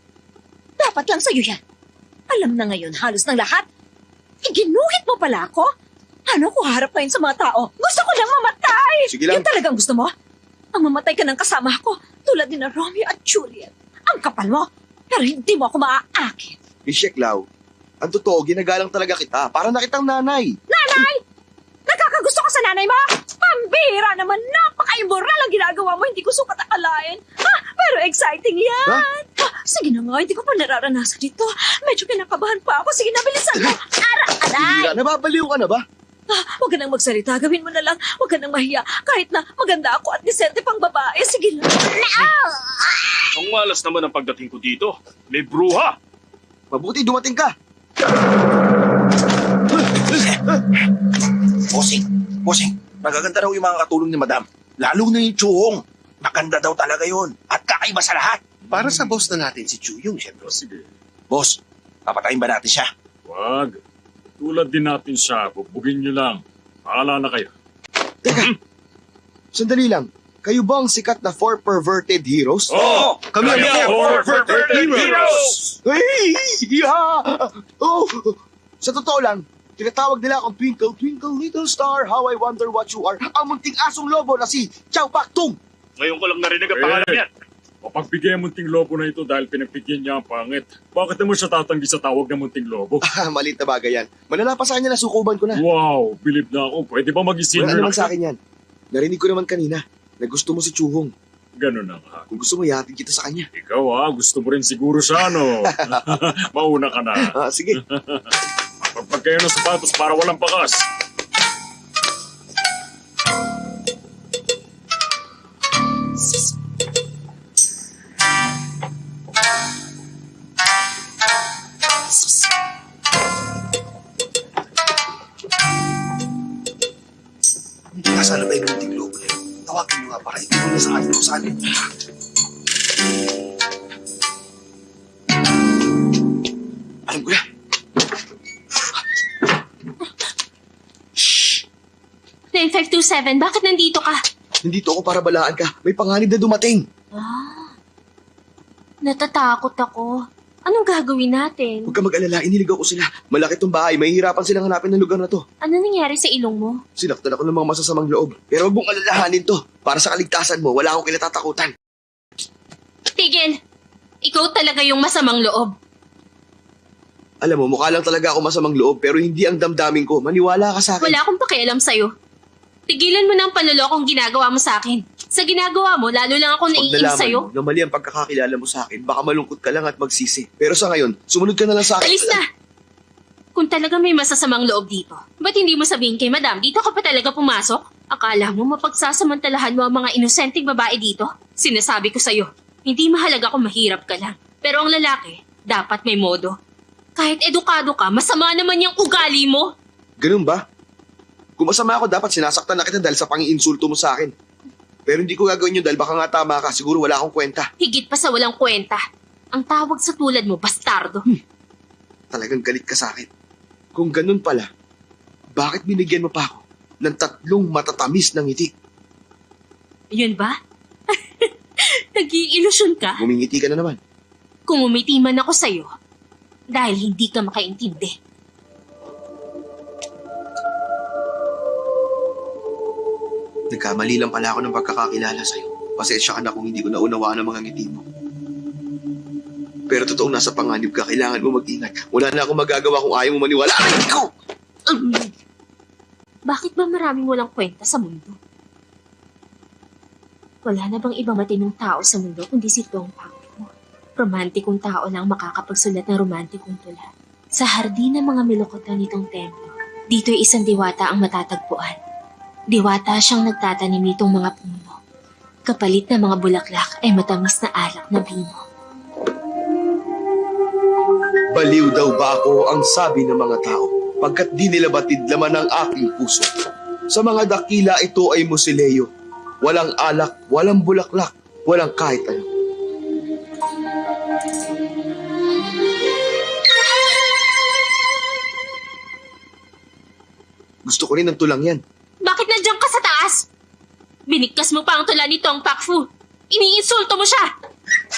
Dapat lang sa'yo yan. Alam na ngayon halos ng lahat. Iginuhit mo pala ako? Ano ko harap ngayon sa mga tao? Gusto ko lang mamatay! Sige lang. Yan talagang gusto mo? Ang mamatay ka ng kasama ko, tulad ni na Romeo at Juliet. Ang kapal mo, pero hindi mo ako maaakit. Miss Lau, ang totoo, ginagalang talaga kita. Para na kitang nanay. Nanay! Nakakagusto ka sa nanay mo? Pambira naman, napaka-immoral ang ginagawa mo, hindi ko sukat akalain. Ha? Pero exciting yan! Ha? Sige na nga, hindi ko pa nararanasan dito. Medyo kinakabahan pa ako. Sige na, bilisan mo. Aray! Tira, nababaliw ka na ba? Huwag ka nang magsalita, gawin mo na lang. Huwag ka nang mahiya. Kahit na maganda ako at disente pang babae, sige lang. Ang malas naman ang pagdating ko dito. May bruha. Mabuti dumating ka. Bossing, magaganda raw yung mga katulong ni Madam. Lalo na yung Chuhong. Maganda daw talaga yun. At kakaiba sa lahat. Para sa boss na natin si Chuyong, syempre. Sige, Boss, papatayin ba natin siya? wag. Tulad din natin siya, bubugin niyo lang. Paala na kayo. Teka, sandali lang. Kayo ba ang sikat na 4 perverted heroes? Oo! Kami ang Perverted Heroes! Hey! Yeah! Oh! Sa totoo lang, tinatawag nila akong Twinkle, Twinkle, Little Star, How I Wonder What You Are, ang munting asong lobo na si Chow Pak Tung. Ngayon ko lang narinig ang pangalan niyan. Pagbigyan munting lobo na ito dahil pinagbigyan niya ang pangit. Bakit naman siya tatanggi sa tawag na munting lobo? Maliit na bagay yan. Malala pa sa kanya na sukuban ko na. Wow, believe na ako. Pwede ba mag-senior Wala naman na sa akin yan. Narinig ko naman kanina na gusto mo si Chuhong. Ganun na nga. Kung gusto mo, ihatid kita sa kanya. Ikaw gusto mo rin siguro siya, no? Mauna ka na. Sige. Pagpag kayo ng sapatos para walang bakas. Nasaan na ba yung munting lobo na yun? Tawagin mo nga para ito na sa akin ko saan. Alam ko na. 9527, bakit nandito ka? Nandito ako para balaan ka. May panganib na dumating. Natatakot ako. Anong gagawin natin? Huwag ka mag-alala, iniligaw ko sila. Malaki tong bahay, mahihirapan silang hanapin ng lugar na to. Ano nangyari sa ilong mo? Sinaktan ako ng mga masasamang loob. Pero huwag mong alalahanin to. Para sa kaligtasan mo, wala akong kinatatakutan. Tigil! Ikaw talaga yung masamang loob. Alam mo, mukha lang talaga ako masamang loob, pero hindi ang damdamin ko. Maniwala ka sa akin. Wala akong pakialam sa'yo. Tigilan mo na ang panlolokong ginagawa mo sa akin. Sa ginagawa mo, lalo lang ako Pag naiinis nalaman sa'yo. mo na mali ang pagkakakilala mo sa akin, baka malungkot ka lang at magsisi. Pero sa ngayon, sumunod ka na lang sa akin. Alis na! Kung talaga may masasamang loob dito, ba't hindi mo sabihin kay madam, dito ka pa talaga pumasok? Akala mo mapagsasamantalahan mo ang mga inosenteng babae dito? Sinasabi ko sa'yo, hindi mahalaga kung mahirap ka lang. Pero ang lalaki, dapat may modo. Kahit edukado ka, masama naman yung ugali mo. Ganun ba? Kung masama ako, dapat sinasaktan na kita dahil sa pangiinsulto mo sa akin. Pero hindi ko gagawin yun dahil baka nga tama ka, siguro wala akong kwenta. Higit pa sa walang kwenta. Ang tawag sa tulad mo, bastardo. Talagang galit ka sa akin. Kung ganun pala, bakit binigyan mo pa ako ng 3 matatamis na ngiti? Yun ba? Nag-iilusyon ka? Ngumingiti ka na naman. Kung umiti man ako sa'yo, dahil hindi ka makaintindi. Nagkamali lang pala ako ng pagkakakilala sa'yo. Pasensya ka na kung hindi ko naunawaan ang mga ngiti mo. Pero totoong nasa panganib ka, kailangan mo mag-ingat. Wala na akong magagawa kung ayaw mo maniwala. Aray ko! Bakit ba maraming walang kwenta sa mundo? Wala na bang ibang matinong tao sa mundo kundi si Tong Pakfu? Romantikong tao lang makakapagsulat ng romantikong tula. Sa hardin ng mga milokotan nitong templo, dito'y isang diwata ang matatagpuan. Diwata siyang nagtatanim nitong mga puno. Kapalit na mga bulaklak ay matamis na alak na bino. Baliw daw ba ako ang sabi ng mga tao pagkat di nila batid laman ang aking puso. Sa mga dakila ito ay musileo. Walang alak, walang bulaklak, walang kahit ano. Gusto ko rin ng tulang yan. Bakit nandiyan ka sa taas? Binigkas mo pa ang tula ni Tong Pakfu. Iniinsulto mo siya.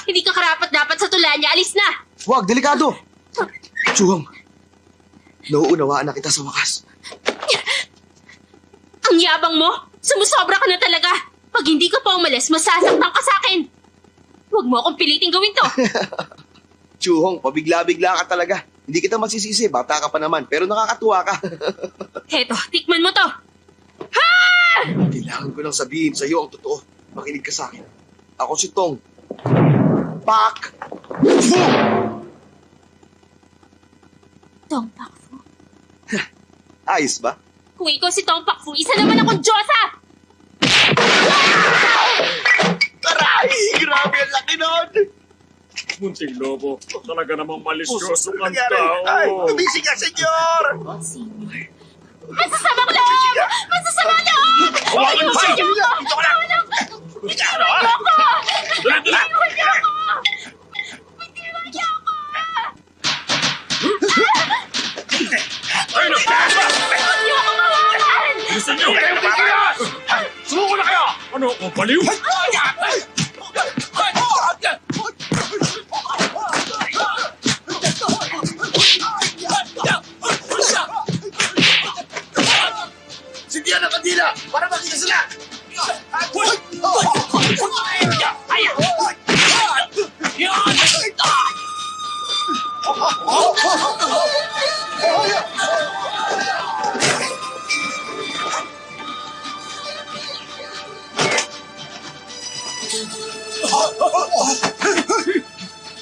Hindi ka karapat-dapat sa tula niya. Alis na! Huwag, delikado! Chuhong, nauunawaan na kita sa wakas. Ang yabang mo! Sumusobra ka na talaga! Pag hindi ka pa umalis, masasaktan ka sa akin! Huwag mo akong piliting gawin to! Chuhong, pabigla-bigla ka talaga. Hindi kita masisisi, bata ka pa naman, pero nakakatuwa ka. Heto, tikman mo to! Ha! Kailangan ko lang sabihin sa iyo ang totoo. Makinig ka sa akin. Ako si Tong Pakfu! Tong Pakfu? Ayos ba? Kung ikaw si Tong Pakfu, isa naman akong Diyosa! Taray! Grabe ang laki nun! Munting lobo, talaga namang malisyoso Puso, kang nangyari? Ay, tao. tumising ka, senyor! Senior. Masasamang loob! Masasamang loob! Huwag mo siya! Ayoko! Dito ka lang! Bitiwan niyo ako! Dali, dali! Bitiwan niyo ako! Bitiwan niyo ako! Ay, Huwag niyo ako mawakan! Gusto niyo? Sumuko na kayo! Ano, kung baliw? Sindihan ang kandila para makita sila!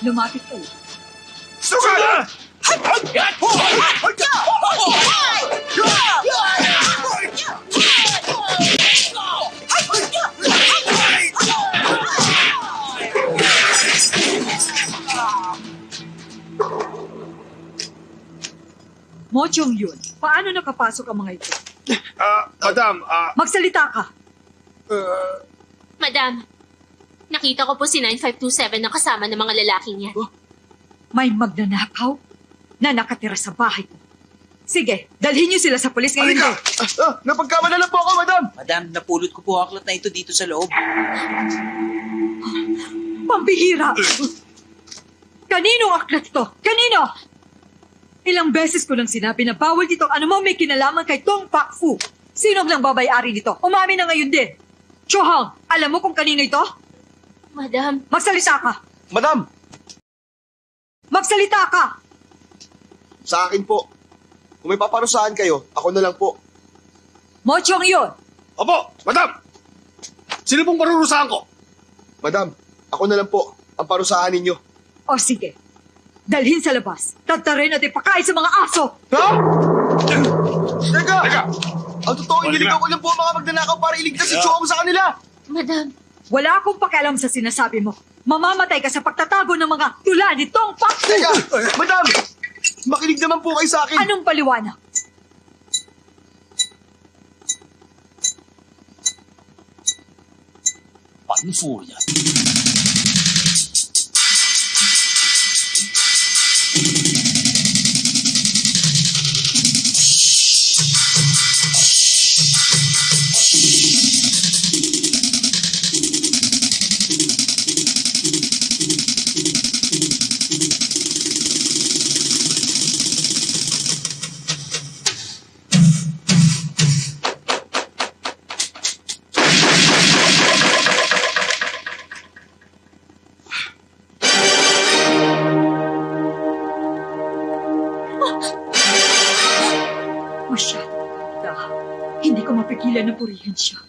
Lumapit kayo. Sugal! Mo Chong Yun, paano nakapasok ang mga ito? Madam, Magsalita ka. Madam, nakita ko po si 9527 na kasama ng mga lalaking yan. May magnanakaw na nakatira sa bahay ko. Sige, dalhin niyo sila sa pulis ngayon. Halika! Napagkamala lang po ako, madam! Madam, napulot ko po ang aklat na ito dito sa loob. Pambihira! Kaninong aklat ito? Kanino? Ilang beses ko lang sinabi na bawal dito ang ano mo may kinalaman kay Tong Pak Fu. Sino ang babayari dito? Umamin na ngayon din. Chohang, alam mo kung kanino ito? Madam, Magsalita ka! Madam! Magsalita ka! Sa akin po. Kung may paparusahan kayo, ako na lang po. Mo Chong Yun! Opo, madam! Sino pong parurusahan ko? Madam, ako na lang po ang parusahan ninyo. O sige, dalhin sa labas. Tatarin at ipakain sa mga aso. Ha? Teka! Teka! Ang totoo, iniligaw ko lang po ang mga magnanakaw para iligtas si Chong sa kanila. madam, Wala akong pakialam sa sinasabi mo. Mamamatay ka sa pagtatago ng mga tula ni Tong Pak Fu. Teka! Madam! Makinig naman po kayo sa akin. Anong paliwanag? Panfurya. Masyadong ganda. Hindi ko mapigilan na purihan siya.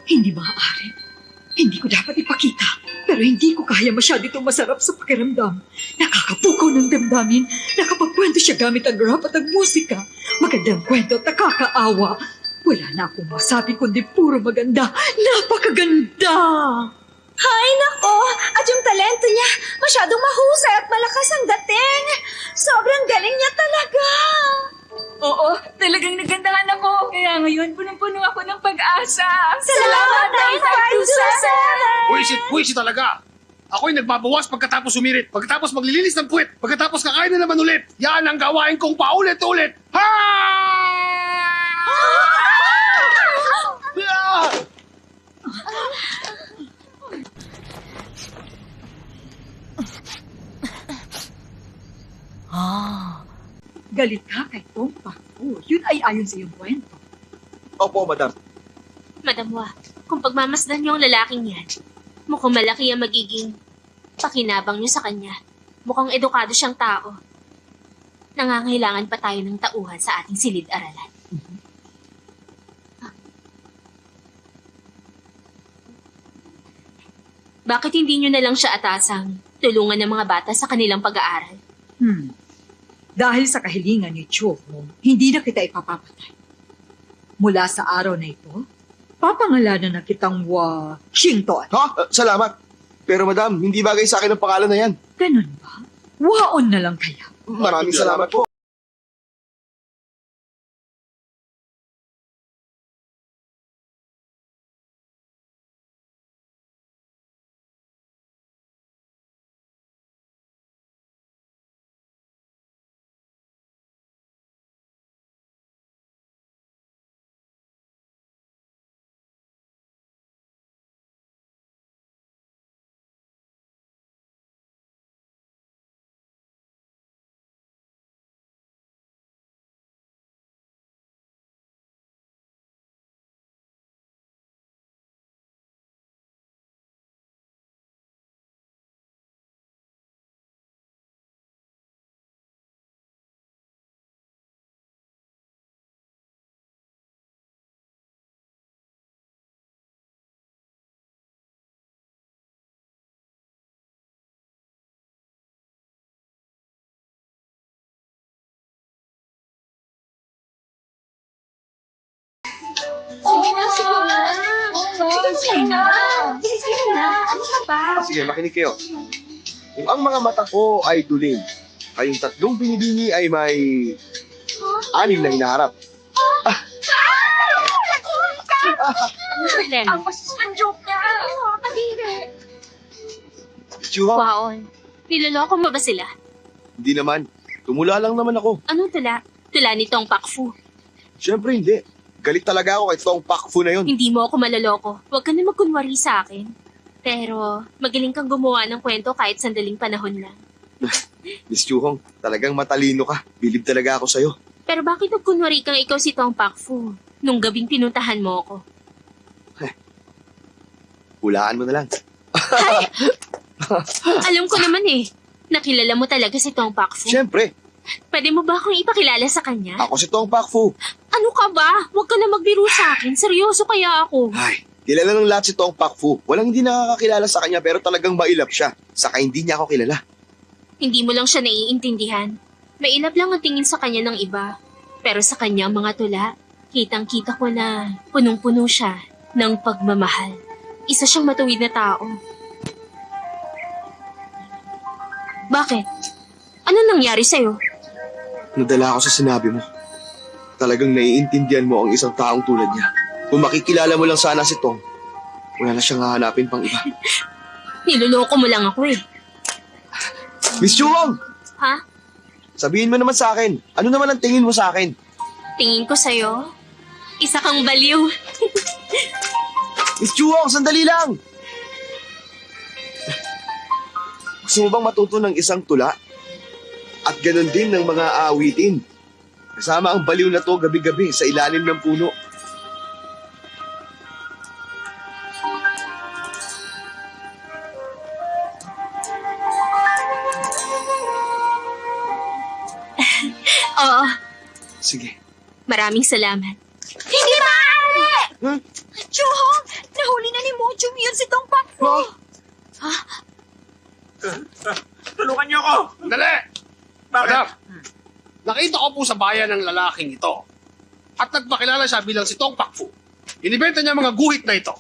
Hindi maaari. Hindi ko dapat ipakita. Pero hindi ko kaya masyado itong masarap sa pakiramdam. Nakakapukaw ng damdamin. Nakapagkwento siya gamit ang rap at ang musika. Magandang kwento at nakakaawa. Wala na akong masabi kundi puro maganda. Napakaganda! Hay nako! At yung talento niya, masyadong mahusay at malakas ang dating. Sobrang galing niya talaga. Oo, talagang nagandahan ako. Kaya ngayon, punong-puno ako ng pag-asa. Salamat, 9527! Puwisit talaga! Ako'y nagbabawas pagkatapos sumirit, pagkatapos maglilinis ng puwet, pagkatapos kakain na naman ulit. Yan ang gawain kong paulit-ulit. Ha! Galit ka kay Tong Pak Fu. Yun ay ayon sa iyong kwento. Opo, madam. Madam Wa, kung pagmamasdan niyo ang lalaking yan, mukhang malaki ang magiging pakinabang niyo sa kanya. Mukhang edukado siyang tao. Nangangailangan pa tayo ng tauhan sa ating silid-aralan. Bakit hindi niyo na lang siya atasang tulungan ng mga bata sa kanilang pag-aaral? Dahil sa kahilingan ni Cho, hindi na kita ipapapatay. Mula sa araw na ito, papangalanan na kitang Xington. Ha? Salamat. Pero madam, hindi bagay sa akin ang pangalan na yan. Ganun ba? Waon na lang kaya. Maraming salamat po. Sige na, sige na. Sige na. Sige na. Ano ka ba? Sige, makinig kayo. Kung ang mga mata ko ay duling, kayong tatlong binibini ay may 6 na hinaharap. Ang masasang joke niya. Kadiri. Chuha, Waon, niloloko mo ba sila? hindi naman. Tumula lang naman ako. Anong tula? Tula ni Tong Pakfu. Siyempre hindi. Galit talaga ako kay Tong Pakfu na yun. Hindi mo ako maloloko. Huwag ka na magkunwari sa akin. Pero magaling kang gumawa ng kwento kahit sandaling panahon lang. Miss Chuhong, talagang matalino ka. Bilib talaga ako sa'yo. Pero bakit nagkunwari kang ikaw si Tong Pakfu nung gabing pinuntahan mo ako? Hulaan mo na lang. Alam ko naman eh. Nakilala mo talaga si Tong Pakfu. Siyempre, Pwede mo ba akong ipakilala sa kanya? ako si Tong Pakfu. Ano ka ba? Huwag ka na magbiro sa akin. Seryoso kaya ako. Ay, kilala ng lahat si Tong Pakfu. Walang hindi nakakakilala sa kanya pero talagang mailap siya. Saka hindi niya ako kilala. Hindi mo lang siya naiintindihan. Mailap lang ang tingin sa kanya ng iba. Pero sa kanya mga tula, kitang-kita ko na punong-puno siya ng pagmamahal. Isa siyang matuwid na tao. Bakit? Ano nangyari sa'yo? Nadala ako sa sinabi mo. Talagang naiintindihan mo ang isang taong tulad niya. Kung makikilala mo lang sana si Tong, wala na siyang hahanapin pang iba. Niloloko mo lang ako eh. Miss Chuhong! Ha? Sabihin mo naman sa akin, ano naman ang tingin mo sa akin? Tingin ko sa'yo, isa kang baliw. Miss Chuhong, sandali lang! Gusto mo bang matuto ng isang tula? At ganun din ng mga awitin. Kasama ang baliw na to gabi-gabi sa ilalim ng puno. Oo, Sige. maraming salamat. Hindi maaari! Huh? Chuhong, nahuli na ni Mochong yun si Tong Pakfu. Tulungan niyo ako! Dali! Bakit? Madam, nakita ko po sa bayan ng lalaking ito at nagpakilala siya bilang si Tong Pakfu. Inibenta niya mga guhit na ito.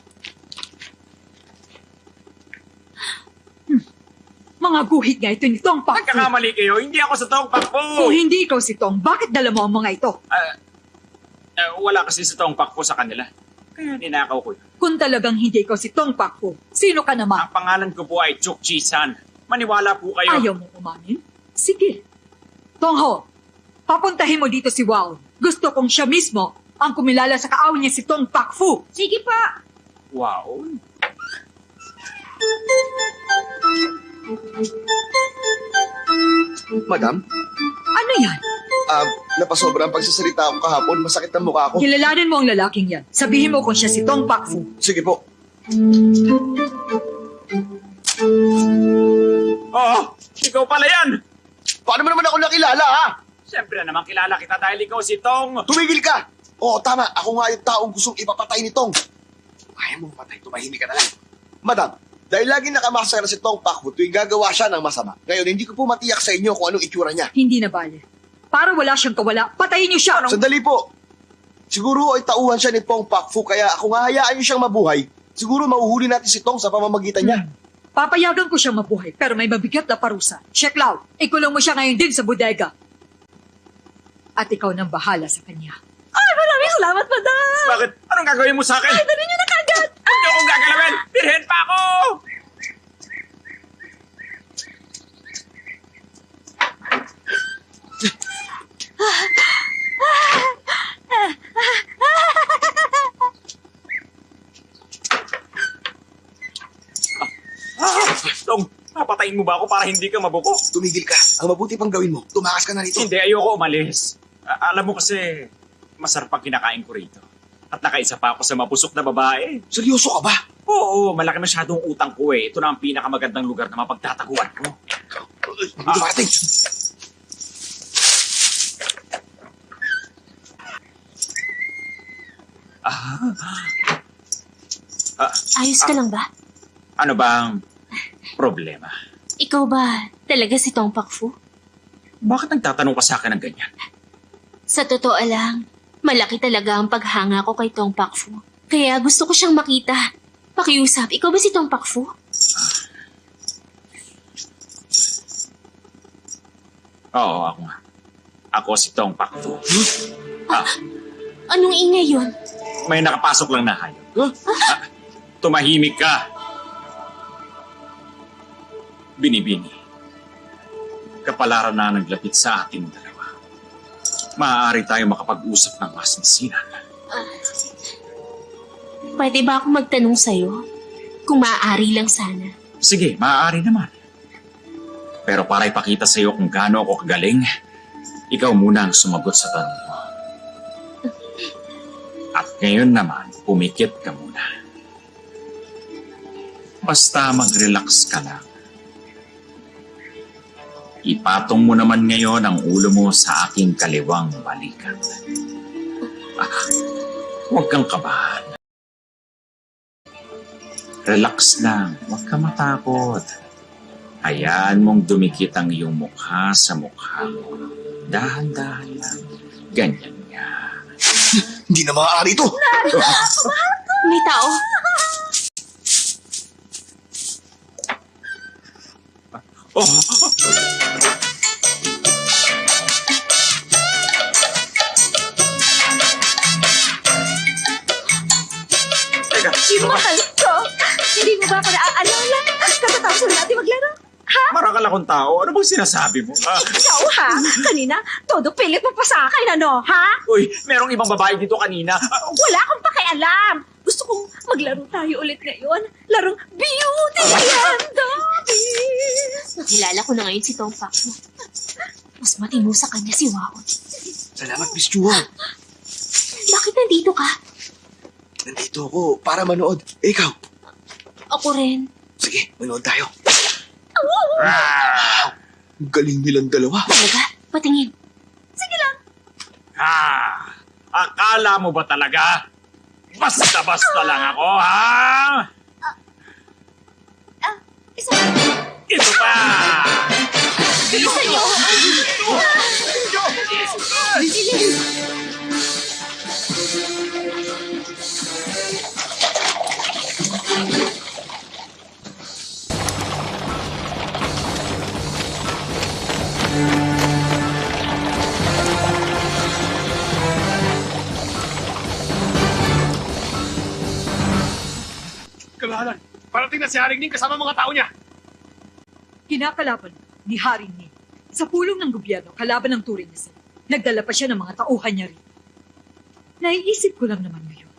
Mga guhit nga ito ni Tong Pakfu. Nagkakamali kayo, hindi ako sa Tong Pakfu! Kung hindi ikaw si Tong, bakit dala mo ang mga ito? Wala kasi si Tong Pakfu sa kanila. Kaya ninakaw ko yun. Kung talagang hindi ikaw si Tong Pakfu, sino ka naman? Ang pangalan ko po ay Chuk Chi-san. Maniwala po kayo. Ayaw mo umamin? Sige. Tongho, papuntahin mo dito si Wao. Gusto kong siya mismo ang kumilala sa kaawin niya si Tong Pakfu. Sige pa. Wow. Madam, Ano yan? napasobra ang pagsasalita ko kahapon. Masakit ang mukha ko. Kilalanin mo ang lalaking yan. Sabihin mo kung siya si Tong Pakfu. Sige po. Oo, ikaw pala yan! Paano mo naman ako nakilala, ha? Siyempre naman kilala kita dahil ikaw si Tong. Tumigil ka! Oo, tama. Ako nga yung taong gustong ipapatay ni Tong. Ayaw mong patay, tumahimik ka na lang. Madam, dahil lagi nakamasara si Tong Pakfu tuwing gagawa siya ng masama. Ngayon, hindi ko po matiyak sa inyo kung anong itsura niya. Hindi na bale. Para wala siyang kawala, patayin niyo siya. Sandali po. Siguro ay tauhan siya ni Tong Pakfu kaya kung hahayaan niyo siyang mabuhay, siguro mauhuli natin si Tong sa pamamagitan niya. Papayagan ko siyang mabuhay, pero may mabigat na parusa. Sheklaw, ikulong mo siya ngayon din sa bodega. At ikaw nang bahala sa kanya. Ay, maraming salamat, madam. Bakit? Anong gagawin mo sa akin? Ay, dali niyo na kagad. Huwag niyo akong gagalawin! Birhen pa ako! Tong, papatayin mo ba ako para hindi ka mabuko? Tumigil ka. Ang mabuti pang gawin mo, tumakas ka na rito. Hindi, ayoko umalis. Alam mo kasi, masarap ang kinakain ko rito. At nakaisa pa ako sa mabusok na babae. Seryoso ka ba? Oo, malaki masyadong utang ko eh. Ito na ang pinakamagandang lugar na mapagtataguan ko. Dumating. Ayos ka lang ba? Ano bang problema? Ikaw ba talaga si Tong Pakfu? Bakit nagtatanong ka sa akin ng ganyan? Sa totoo lang, Malaki talaga ang paghanga ko kay Tong Pakfu. Kaya gusto ko siyang makita. Pakiusap, ikaw ba si Tong Pakfu? Oo, ako nga. Ako si Tong Pakfu. Anong ingay yun? May nakapasok lang na hayop. Tumahimik ka. Binibini. Kapalaran na naglapit sa ating dalawa. Maaari tayo makapag-usap ng masinsinan. Pwede ba ako magtanong sa'yo? Kung maaari lang sana. Sige, maaari naman. Pero para ipakita sa'yo kung gaano ako kagaling, ikaw muna ang sumagot sa tanong mo. At ngayon naman, pumikit ka muna. Basta mag-relax ka lang. Ipatong mo naman ngayon ang ulo mo sa aking kaliwang balikat. Huwag kang kabahan. Relax lang, huwag ka matakot. Hayaan mong dumikit ang iyong mukha sa mukha mo. Dahan-dahan lang. Ganyan nga. Hindi na maaari ito. May tao. Oh! Teka, sino ba? Mahal ko. Hindi mo ba ako naaalala? Katatapos na natin maglaro. Ha? Marakal akong tao. Ano bang sinasabi mo? Ikaw ha? Kanina, todo pilit mo pa sa akin, ano? Ha? Uy, merong ibang babae dito kanina. Wala akong pakialam. Gusto kong maglaro tayo ulit ngayon. Larong beauty and the beast. Nakilala ko na ngayon si Tong Pakfu. Mas matino sa kanya si Waon. Salamat, Miss Chua. Bakit nandito ka? Nandito ako para manood. Eh, ikaw. Ako rin. Sige, manood tayo. Ang galing nilang dalawa. Talaga? Patingin. Sige lang. Akala mo ba talaga? Basta-basta lang ako, ha? Isa Ito pa! Isa yun. Kalahalan, parating na si Haring Ning kasama mga tao niya. Kinakalaban ni Haring Ning sa pulong ng gobyerno kalaban ng Turing niya. Nagdala pa siya ng mga tauhan niya rin. Naiisip ko lang naman ngayon,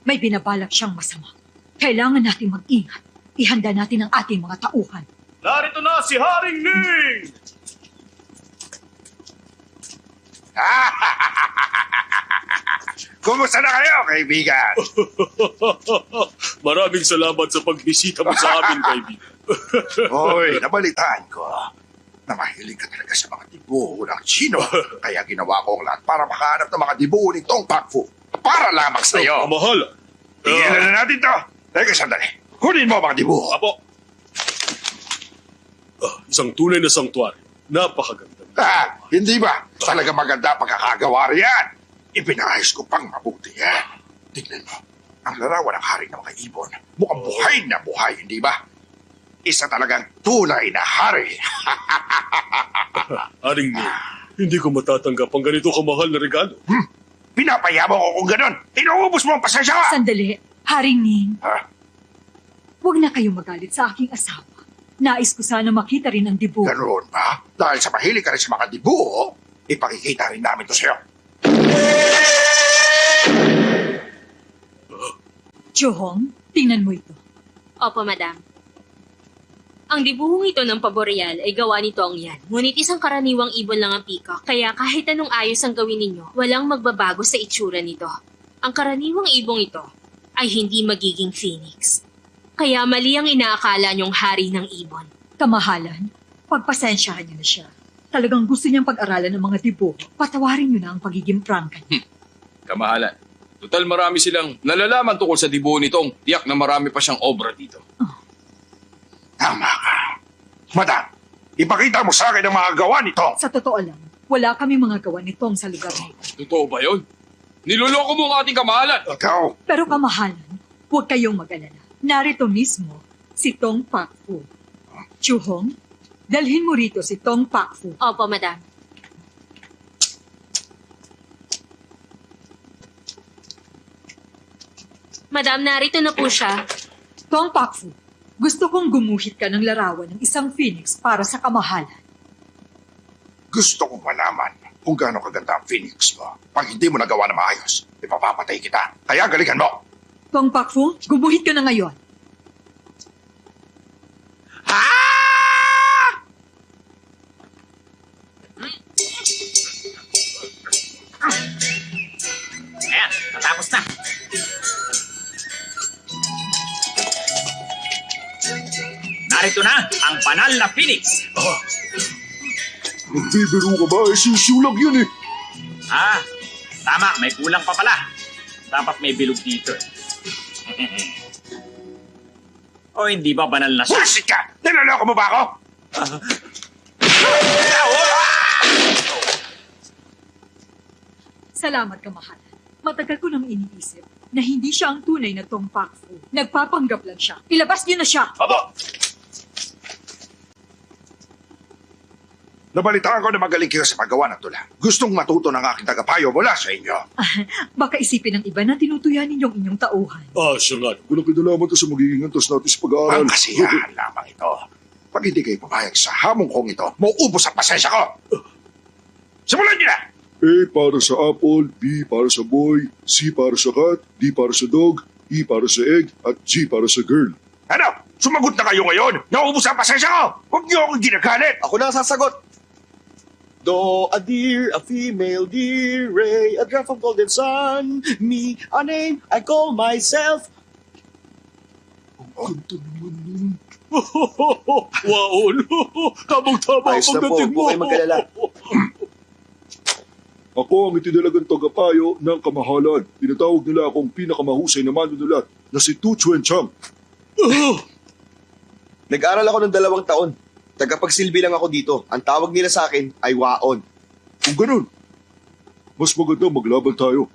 may binabalak siyang masama. Kailangan nating mag-ingat. Ihanda natin ang ating mga tauhan. Narito na si Haring Ning! Kumusta na kayo, kaibigan? Maraming salamat sa pagbisita mo sa amin, kaibigan. Hoy, nabalitaan ko na mahilig ka talaga sa mga dibuho ng Chino. Kaya ginawa ko ang lahat para makahanap ng mga dibuho ni Tong Pakfu. Para lamang sa iyo. Kamahala. Tingnan na natin to. Teka, sandali. Kunin mo ang mga dibuho. Apo. Isang tunay na sangtuary. Napakaganda. Hindi ba? Talaga maganda pagkakagawa riyan. Ipinahayos ko pang mabuti yan. Tignan mo. Ang larawan ng hari ng mga ibon. Mukhang buhay na buhay, hindi ba? Isa talagang tunay na hari. Haring Ning, hindi ko matatanggap ang ganito kamahal na regalo. Pinapayabang ko kung ganon. Inuubos mo ang pasensya ka. Sandali, Haring Ning. Ha? Huwag na kayong magalit sa aking asawa. Nais ko sana makita rin ang dibuho. Ganoon ba? Dahil sa mahilig ka rin sa mga dibuho, ipakikita rin namin to sa'yo. Johong, tingnan mo ito. Opo, madam. Ang dibuhong ito ng paboreal ay gawa ni Tong Yan. Ngunit isang karaniwang ibon lang ang peacock, kaya kahit anong ayos ang gawin ninyo, walang magbabago sa itsura nito. Ang karaniwang ibong ito ay hindi magiging phoenix. Kaya mali ang inaakala niyong hari ng ibon. Kamahalan, pagpasensyahan niyo na siya. Talagang gusto niyang pag-aralan ng mga dibuho. Patawarin niyo na ang pagiging prangka niya. Kamahalan. Total marami silang nalalaman tungkol sa dibuho nitong tiyak na marami pa siyang obra dito. Tama ka. Madam, ipakita mo sa akin ang mga gawa nito. Sa totoo lang, wala kami mga gawa nitong sa lugar na ito. Totoo ba yun? Niloloko mo ang ating kamahalan. Ikaw, Pero kamahalan, huwag kayong mag-alala. Narito mismo si Tong Pakfu. Chuhong, dalhin mo rito si Tong Pakfu. Opo, madam. Madam, narito na po siya. Tong Pakfu, gusto kong gumuhit ka ng larawan ng isang phoenix para sa kamahalan. gusto kong malaman kung gaano kaganda ang Phoenix mo. Pag hindi mo nagawa na maayos, ipapapatay kita. Kaya galingan mo. Tong Pakfu, gumuhit ka na ngayon. Ayan, natapos na. Narito na ang banal na Phoenix. Nagbibiro ka ba? Sisiulag yun eh. Ah, tama, may kulang pa pala. Dapat may bilog dito. O hindi ba banal na siya? Bullshit ka! Niloloko mo ba ako? Salamat, kamahalan. Matagal ko nang iniisip na hindi siya ang tunay na Tong Pakfu. Nagpapanggap lang siya. Ilabas niyo na siya! Abo! Nabalitaan ko na magaling kayo sa paggawa ng tula. Gustong matuto ng aking tagapayo mula sa inyo. Baka isipin ng iba na tinutuyan ninyong inyong tauhan. Siya nga. Walang kinalaman to sa magiging antas natin sa pag-aaral. Ang kasiyahan lamang ito. Pag hindi kayo pumayag sa hamong kong ito, mauubos ang pasensya ko. Simulan niyo na! A para sa apple, B para sa boy, C para sa cat, D para sa dog, E para sa egg, at G para sa girl. Ano? Sumagot na kayo ngayon! Nauubos ang pasensya ko! Huwag niyo akong ginagalit! Ako na ang sasagot. Do, a deer, a female deer, ray, a drop of golden sun, me, a name, I call myself. Ganda naman nun. Wow, no. Tamang-tama Ayos ang na po, pagdating mo. huwag kayong mag-alala. Ako ang itinalagang tagapayo ng kamahalan. Tinatawag nila akong pinakamahusay na manunulat na si Tu Chuen Chang. Nag-aral ako ng 2 taon. Tagapagsilbi lang ako dito. Ang tawag nila sa akin ay Waon. Kung ganun, mas maganda maglaban tayo.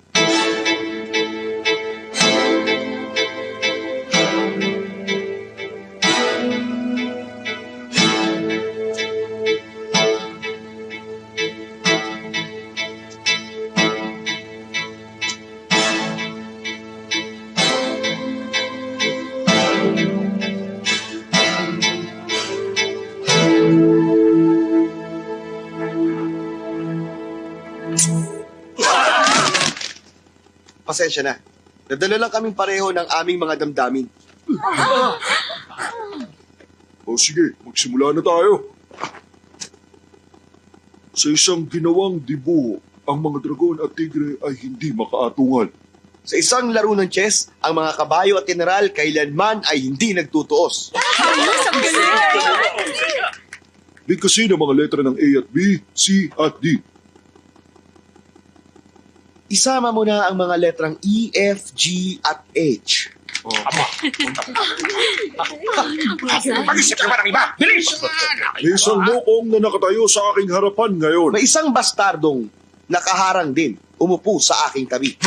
Pasensya na. Nadala lang kaming pareho ng aming mga damdamin. O sige, magsimula na tayo. Sa isang ginawang dibuho, ang mga dragon at tigre ay hindi makaatungal. Sa isang laro ng chess, ang mga kabayo at general kailanman ay hindi nagtutuos. Bigkasin ang mga letra ng A at B, C at D. Isama mo na ang mga letrang E, F, G at H. Mag-isip ka ba ng iba? Bilis! May isang lokong na nakatayo sa aking harapan ngayon. May isang bastardong nakaharang din, umupo sa aking tabi.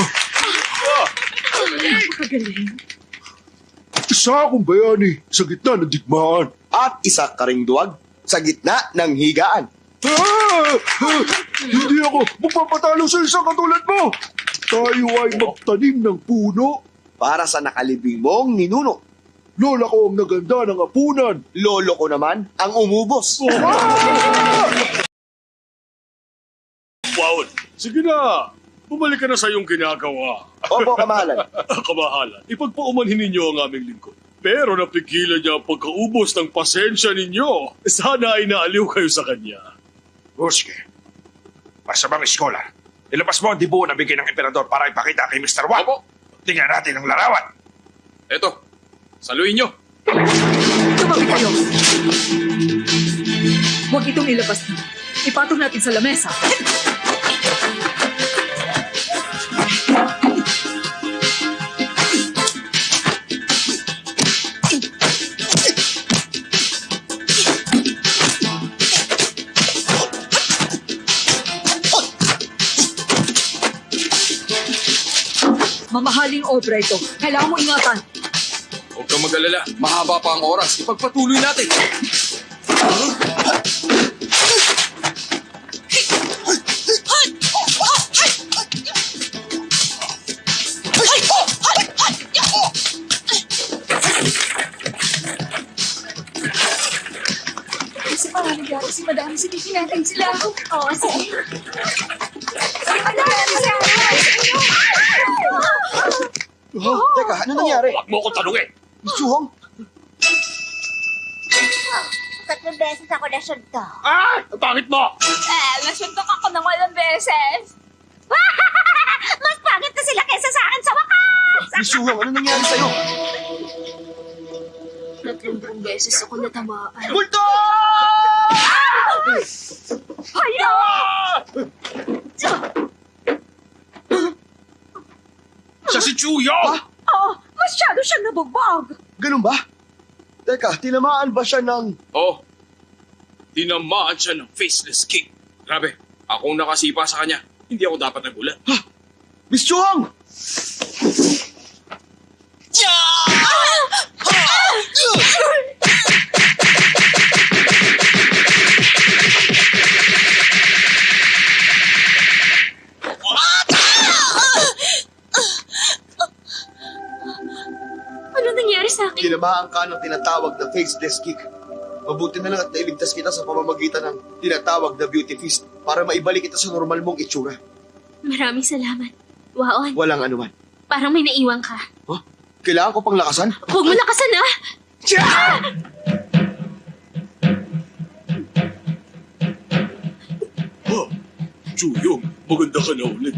Isa akong bayani sa gitna ng digmaan. At isa ka ring duwag sa gitna ng higaan. Hindi ako magpapatalo sa isang katulad mo. Tayo ay magtanim ng puno. Para sa nakalibing mong ninuno. Lola ko ang naganda ng apunan. Lolo ko naman ang umubos. Wow! Sige na! Bumalik ka na sa iyong ginagawa. Opo, kamahalan. Kamahalan, ipagpaumanhin ninyo ang aming lingkod. Pero napigilan niya ang pagkaubos ng pasensya ninyo. Sana ay naaliw kayo sa kanya. O sige. Masamang scholar. Ilabas mo ang dibuho na bigay ng emperador para ipakita kay Mr. Wang. Tingnan natin ang larawan. Eto, saluhin nyo. Tumabi kayo! Huwag itong ilabas na. Ipatong natin sa lamesa. Mamahaling obra ito. Kailangan mo ingatan. Huwag kang mag-alala. Mahaba pa ang oras. Ipagpatuloy natin. Kasi parang nangyari si Madam, silipin natin sila. Oo, sige. Teka, ano nangyari? Huwag mo ko tanungin. Miss Chuhong? Tatlong beses ako nasunto. Ah! Ang pangit mo! Nasuntok ako ng walang beses. Mas pangit na sila kesa sa akin sa wakas! Miss Chuhong, ano nangyari sa'yo? 30 beses ako natamaan. Multo! Hala! Siya si Chuyong! Masyado siyang nabugbog. Ganun ba? Teka, tinamaan ba siya ng... Oh, tinamaan siya ng faceless king. Grabe, akong nakasipa sa kanya. Hindi ako dapat nagulat. Miss Chuhong! Ano nangyari sa akin? Tinamaan ka ng tinatawag na faceless kick. Mabuti na lang at nailigtas kita sa pamamagitan ng tinatawag na beauty feast para maibalik kita sa normal mong itsura. Maraming salamat. Waon, Walang anuman. parang may naiwan ka. Huh? Kailangan ko pang lakasan? Huwag mo lakasan ah! Chuyong, maganda ka na ulit.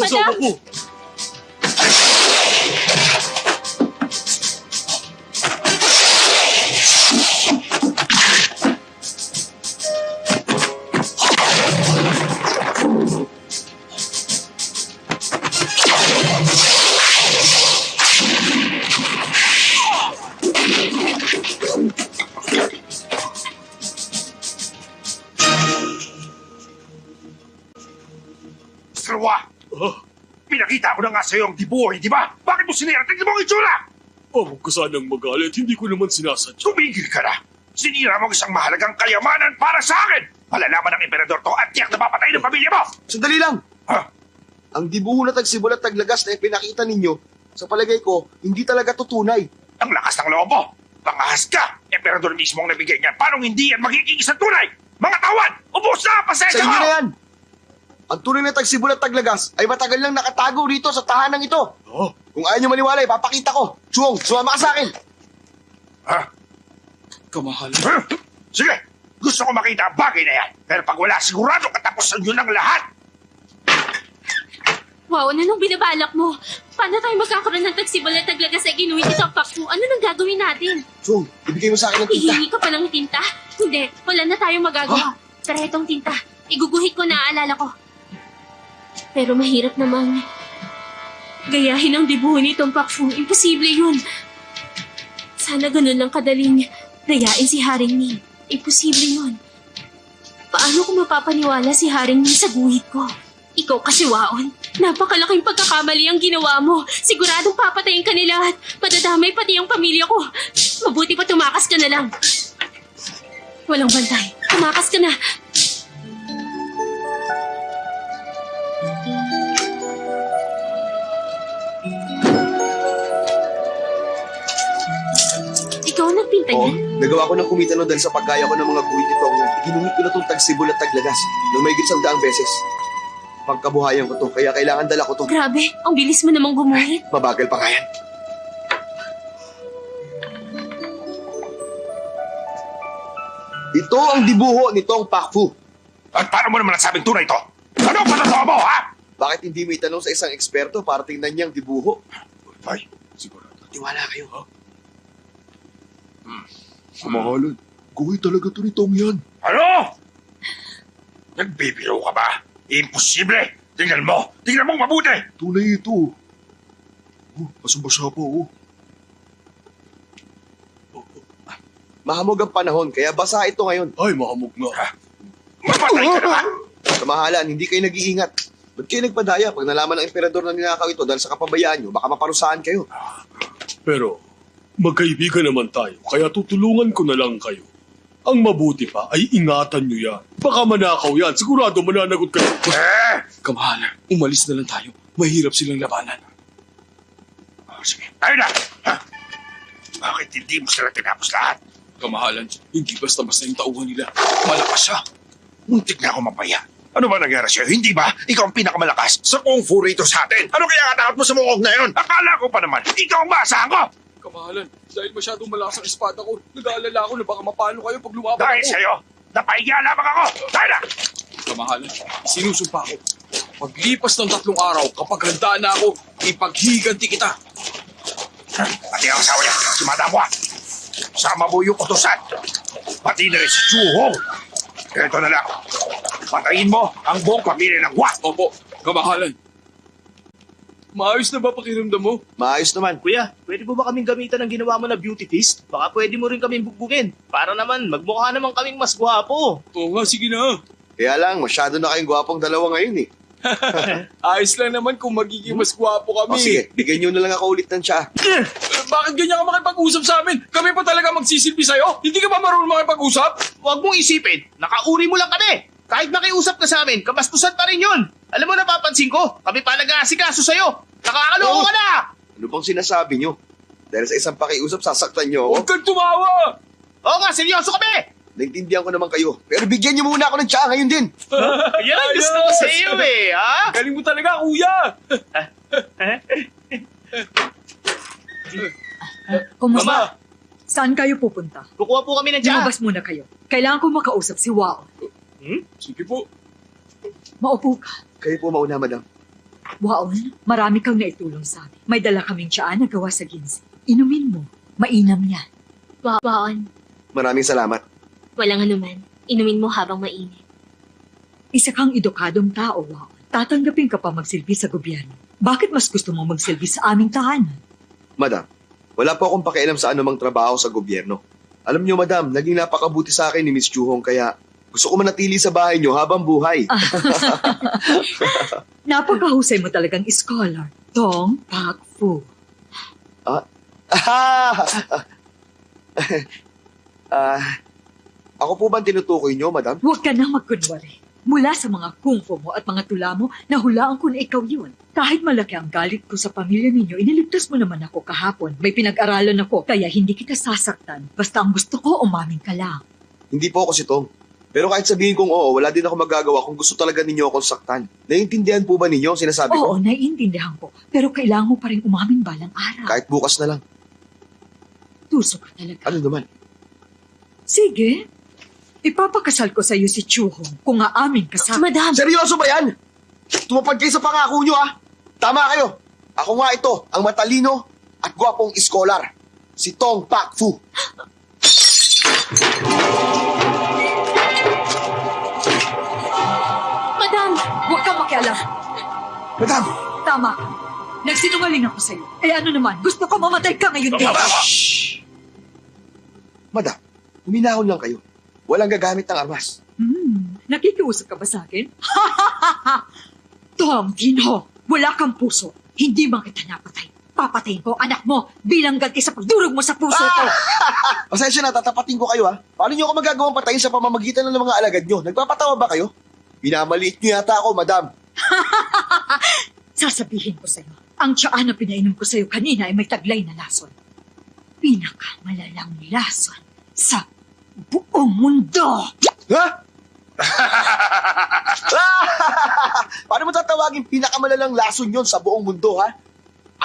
Asawa ko! Sarwa! Pinakita ko na nga sa'yo ang dibuhay, di ba? Bakit mo sinira? Tignan mo ang itsura! Huwag ka sanang magalit, hindi ko naman sinasadya. Tumigil ka na! Sinira mo ang isang mahalagang kayamanan para sa akin! Malalaman ng emperador to at tiyak na papatay ng pamilya mo! Sandali lang! Ha? Ang dibuho na tagsibol at taglagas na ipinakita ninyo, sa palagay ko, hindi talaga tutunay. Ang lakas ng loob mo! Pangahas ka! Emperador mismo ang nabigay niyan. Paano hindi yan magiging isang tunay? Mga tawad! Ubus na! Sa Pasensya inyo mo! na yan! Ang tunay na tagsibol at taglagas ay matagal lang nakatago rito sa tahanang ito. Oh, Kung ayaw nyo maniwala, ipapakita ko. Chuong, sumama ka sa akin. Ha? Kamahalan. Huh? Sige! Gusto ko makita ang bagay na yan. Pero pag wala, sigurado katapusan nyo ng lahat! Wow, ano nung binabalak mo? Paano tayo magkakaroon ng tagsibol at taglagas sa ginuwit ito ang pakpo? Ano nang gagawin natin? Chuong, ibigay mo sa akin ng tinta. Hihingi ka pa ng tinta? Hindi, wala na tayong magagawa. Pero itong tinta, iguguhit ko na aalala ko. Pero mahirap namang gayahin ang dibuho nitong pakpo. Imposible yun. Sana ganun lang kadaling dayain si Haring Ning. Imposible yun. Paano ko mapapaniwala si Haring Ning sa guhit ko? Ikaw kasi, Waon. Napakalaking pagkakamali ang ginawa mo. Siguradong papatayin ka nila at madadamay pati ang pamilya ko. Mabuti pa tumakas ka na lang. Walang bantay. Tumakas ka na. Ikaw ang nagpinta Oo, niyan? nagawa ko ng kumita no dahil sa paggaya ko ng mga guhit itong ginungit ko na itong tagsibol at taglagas nung may 100 beses. Pagkabuhayan ko to, kaya kailangan dala ko to. Grabe, ang bilis mo namang gumuhit. Mabagal pa nga yan. Ito ang dibuho nitong Pakfu. At paano mo naman nasabing tunay ito? Ano ang patotoo mo, ha? Bakit hindi mo itanong sa isang eksperto para tingnan niyang dibuho? Ay, sigurado. Tiwala kayo, ha? kamahalan. Guhit talaga to ni Tong yan. Ano? Nagbibiro ka ba? Imposible! Tingnan mo! Tingnan mong mabuti! Tunay ito. Oh, basang-basa pa, oh. Mahamog ang panahon, kaya basa ito ngayon. Ay, mahamog na. Mamatay ka naman! Kamahalan, hindi kayo nag-iingat. Ba't kayo nagpadaya? Pag nalaman ng emperador na ninakaw ito dahil sa kapabayaan nyo, baka maparusahan kayo. Pero, magkaibigan naman tayo, kaya tutulungan ko na lang kayo. Ang mabuti pa ay ingatan nyo yan. Baka manakaw yan, sigurado mananagot kayo. Kamahalan, umalis na lang tayo. Mahirap silang labanan. Sige, tayo na! Ha? Bakit hindi mo sila tinapos lahat? Kamahalan, hindi basta-basta yung tauhan nila. Malakas siya. Muntik na ako mapaya. Ano ba nangyari sa'yo? Hindi ba? Ikaw ang pinakamalakas sa Kung Fu rito sa atin. Ano kaya katakot mo sa mukhang na yun? Akala ko pa naman, ikaw ang maasahan ko! Kamahalan, dahil masyadong malakas ang espada ko, nag-aalala ako na baka mapalo kayo pag lumaban Dahil ako. sa'yo, napahiya lamang ako! Tayo na! Kamahalan, sinusumpa ko. Paglipas ng 3 araw, kapag handa na ako, ipaghiganti kita. Pati ang asawa niya, si Madam Hua. Sama mo yung utusan. Pati na rin si Chu Hong. Ito na lang. Patayin mo ang buong pamilya ng Hua. Opo, kamahalan. Maayos na ba pakiramdam mo? Maayos naman. Kuya, pwede po ba kaming gamitan ng ginawa mo na beauty feast? Baka pwede mo rin kaming bugbugin. Para naman, magmukha naman kaming mas gwapo. Oo nga, sige na. Kaya lang, masyado na kayong gwapong dalawa ngayon eh. Ayos lang naman kung magiging mas gwapo kami. O sige, bigyan nyo na lang ako ulit ng tsa. Bakit ganyan ka makipag-usap sa amin? Kami pa talaga magsisilbi sa'yo? Hindi ka ba marunong makipag-usap? Huwag mong isipin, nakauri mo lang kami. Kahit nakiusap ka sa amin, kabastusan pa rin yun. Alam mo, napapansin ko, kami pa nag-aasikaso sa'yo. Nakakaloko ka na! Ano bang sinasabi nyo? Dahil sa isang pakiusap, sasaktan nyo ako? Huwag kang tumawa! Oo nga, seryoso kami! Naintindihan ko naman kayo. Pero bigyan nyo muna ako ng tsa ngayon din. Yan ang gusto ko sa iyo eh, ha? Galing mo talaga, kuya! Kumusta? Mama! Saan kayo pupunta? Kukuha po kami ng tsa. Lumabas muna kayo. Kailangan ko makausap si Wao. Sige po. Maupo ka. Kayo po mauna, madam. Waon, marami kang naitulong sa amin. May dala kaming tiyaan na gawa sa ginsi. Inumin mo. Mainam yan. Waon, Maraming salamat. walang anuman. Inumin mo habang mainit. Isa kang edukadong tao, Waon. Tatanggapin ka pa magsilbi sa gobyerno. Bakit mas gusto mo magsilbi sa aming tahanan? Madam, wala po akong pakialam sa anumang trabaho sa gobyerno. Alam niyo, madam, naging napakabuti sa akin ni Miss Chu Hong kaya gusto ko manatili sa bahay niyo habang buhay. Napakahusay mo talagang scholar. Tong Pak Fu. Ako po ba tinutukoy niyo, madam? Huwag ka nang magkunwari. Mula sa mga kung fu mo at mga tula mo, nahulaan ko na ikaw yun. Kahit malaki ang galit ko sa pamilya ninyo, iniligtas mo naman ako kahapon. May pinag-aralan ako, kaya hindi kita sasaktan. Basta ang gusto ko, umamin ka lang. Hindi po ako si Tong. Pero kahit sabihin kong oo, wala din ako magagawa kung gusto talaga ninyo akong saktan. Naiintindihan po ba ninyo ang sinasabi ko? Oo, naiintindihan ko. Pero kailangan mo pa rin umamin balang araw. Kahit bukas na lang. Tuso ka talaga. Ano naman? Sige. Ipapakasal ko sa iyo si Chu Hong kung aamin ka sa... Madam! Seryoso ba yan? Tumapad kayo sa pangako nyo, ah. Tama kayo. Ako nga ito, ang matalino at gwapong iskolar. Si Tong Pak Fu. Madam! Huwag kang makialam. Madam! Tama ka. Nagsinungaling ako sa iyo. Eh ano naman, gusto ko mamatay ka ngayon din. Madam, huminahon lang kayo. Walang gagamit ng armas. Nakikiusap ka ba sa akin? Tong Ginho, wala kang puso. Hindi man kita napatay. Papatayin ko anak mo bilang ganti sa pagdurog mo sa puso ko. Pasensya na, tatapatin ko kayo, ha. Paano nyo ako magagawang patayin sa pamamagitan ng mga alagad nyo? Nagpapatawa ba kayo? Pinamaliit nyo yata ako, madam. Sasabihin ko sa'yo, ang tiyaan na pinainom ko sa'yo kanina ay may taglay na lason. Pinakamalalang lason sa buong mundo. Ha? Paano mo tatawagin pinakamalalang lason yon sa buong mundo, ha?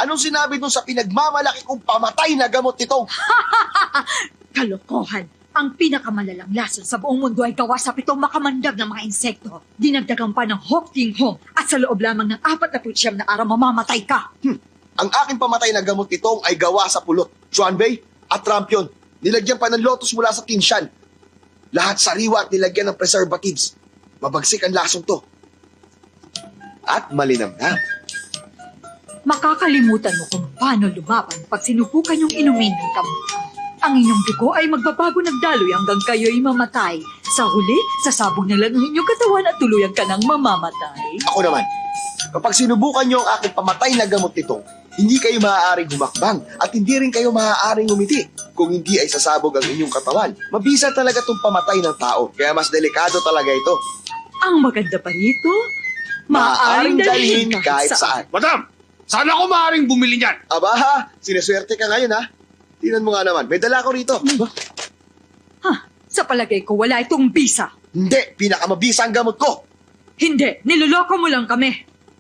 Anong sinabi dun sa pinagmamalaki kong pamatay na gamot nitong? Kalokohan. Ang pinakamalalang lason sa buong mundo ay gawa sa 7 makamandag na mga insekto. Dinagdagan pa ng Hok Ting Hong at sa loob lamang ng 49 na araw mamamatay ka. Ang aking pamatay na gamot nitong ay gawa sa pulot, Chuanbei at Rampion. Nilagyan pa ng lotus mula sa Tinshan. Lahat sariwa at nilagyan ng preservatives. Mabagsik ang lasong to. At malinam na. Makakalimutan mo kung paano lumaban pag sinubukan yung inumin ng gamot. Ang inyong dugo ay magbabago ng daloy hanggang kayo'y mamatay Sa huli, sasabog na lang ang inyong katawan at tuluyan ka ng mamamatay. Ako naman, kapag sinubukan niyo ang aking pamatay na gamot nito, hindi kayo maaaring humakbang at hindi rin kayo maaaring umiti. Kung hindi ay sasabog ang inyong katawan, mabisa talaga itong pamatay ng tao, kaya mas delikado talaga ito. Ang maganda pa rito, Maaaring dalhin kahit saan. Madam, saan ako maaaring bumili niyan? Aba ha, sineswerte ka ngayon ha. Tingnan mo nga naman, may dala ko rito. Sa palagay ko, wala itong bisa. Hindi, pinakamabisa ang gamot ko. Hindi, niloloko mo lang kami.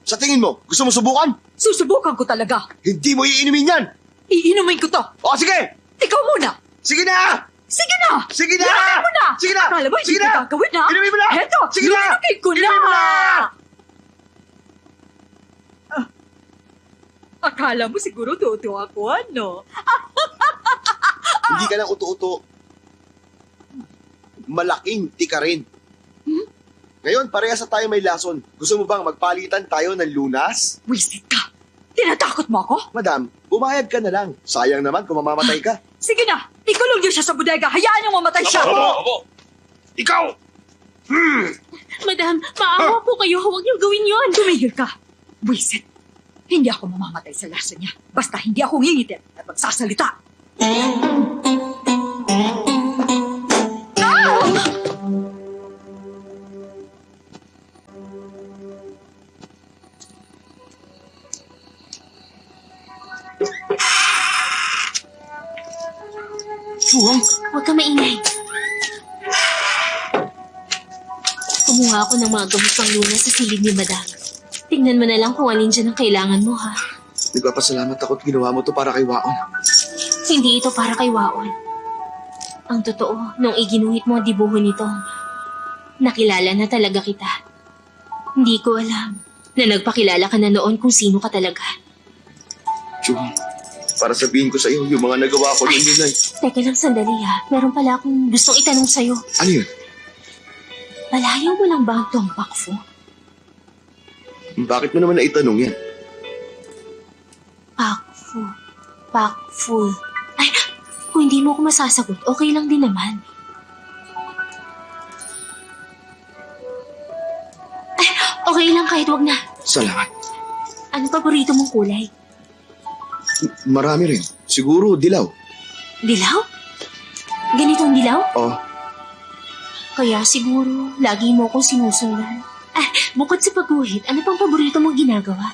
Sa tingin mo, gusto mo subukan? Susubukan ko talaga. Hindi mo iinumin yan. Iinumin ko to. O sige, Ikaw muna. sige na! Sige na! Sige na! Inumin mo na! Sige na! Akala mo hindi Sige ko na! gagawin ha? Inumin mo na! Heto, Sige na! inumin ko na! Inumin mo na! Akala mo siguro totoo ako, ano? Hindi ka lang uto-uto. Malaking tika rin. Ngayon, parehas na tayo may lason. Gusto mo bang magpalitan tayo ng lunas? Wisit ka! Tinatakot mo ako? Madam, bumayag ka na lang. Sayang naman kung mamamatay ka. Sige na! Ikulong niyo siya sa bodega. Hayaan niyong mamatay siya! Opo! Ikaw! Madam, maawa po kayo. Huwag niyong gawin yon. Tumigil ka! Wisit! Hindi ako mamamatay sa laso niya. Basta hindi ako ngingitin at magsasalita. Suhong, Huwag ka maingay. Kumuha ako ng mga gamot pang luna sa silid ni Madam. Tingnan mo na lang kung alin dyan ang kailangan mo, ha? nagpapasalamat ako at ginawa mo to para kay Waon. Hindi ito para kay Waon. Ang totoo, nung iginuhit mo ang dibuho nito, nakilala na talaga kita. Hindi ko alam na nagpakilala ka na noon kung sino ka talaga. Jung, para sabihin ko sa iyo yung mga nagawa ko noon yun ay... Teka lang sandali ha. Meron pala akong gustong itanong sa'yo. Ano yun? Palayaw mo lang ba ang Tong Pakfu? Bakit mo naman naitanong yan? Pakfu. Ay, kung hindi mo ako masasagot, okay lang din naman. Ay, okay lang kahit wag na. Salamat. Ano paborito mong kulay? Marami rin. Siguro dilaw. Dilaw? Ganitong dilaw? Oh, Kaya siguro, lagi mo akong sinusundan. Bukod sa pagguhit, ano pang paborito mong ginagawa?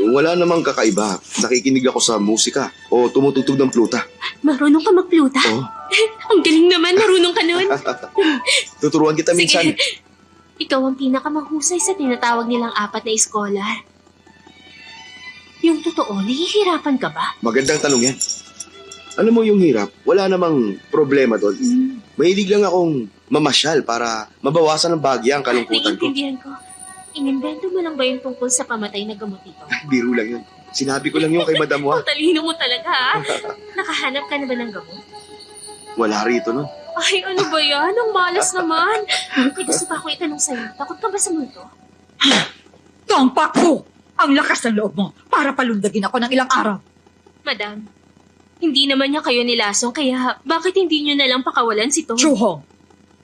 wala namang kakaiba. Nakikinig ako sa musika o tumutugtog ng pluta. Marunong ka magpluta? Oh. Ang galing naman, marunong ka nun. Tuturuan kita minsan. Sige, ikaw ang pinakamahusay sa tinatawag nilang 4 na scholar. Yung totoo, nahihirapan ka ba? Magandang tanong yan. Alam mo yung hirap, wala namang problema doon. Mahilig lang akong mamasyal para mabawasan ng bagya ang kalungkutan ko. Naiintindihan ko. Inimbento mo lang ba yung tungkol sa pamatay na gamot ito? Biro lang yun. Sinabi ko lang yun kay Madam Wa. Ang talino mo talaga, ha? Nakahanap ka na ba ng gamot? Wala rito nun. Ay, ano ba yan? Ang malas naman. May gusto pa akong itanong sa'yo. Takot ka ba sa multo? Tong Pakfu! Ang lakas ng loob mo para palundagin ako ng ilang araw. Madam, hindi naman niya kayo nilasong, kaya bakit hindi niyo nalang pakawalan si Tong? Chuhong,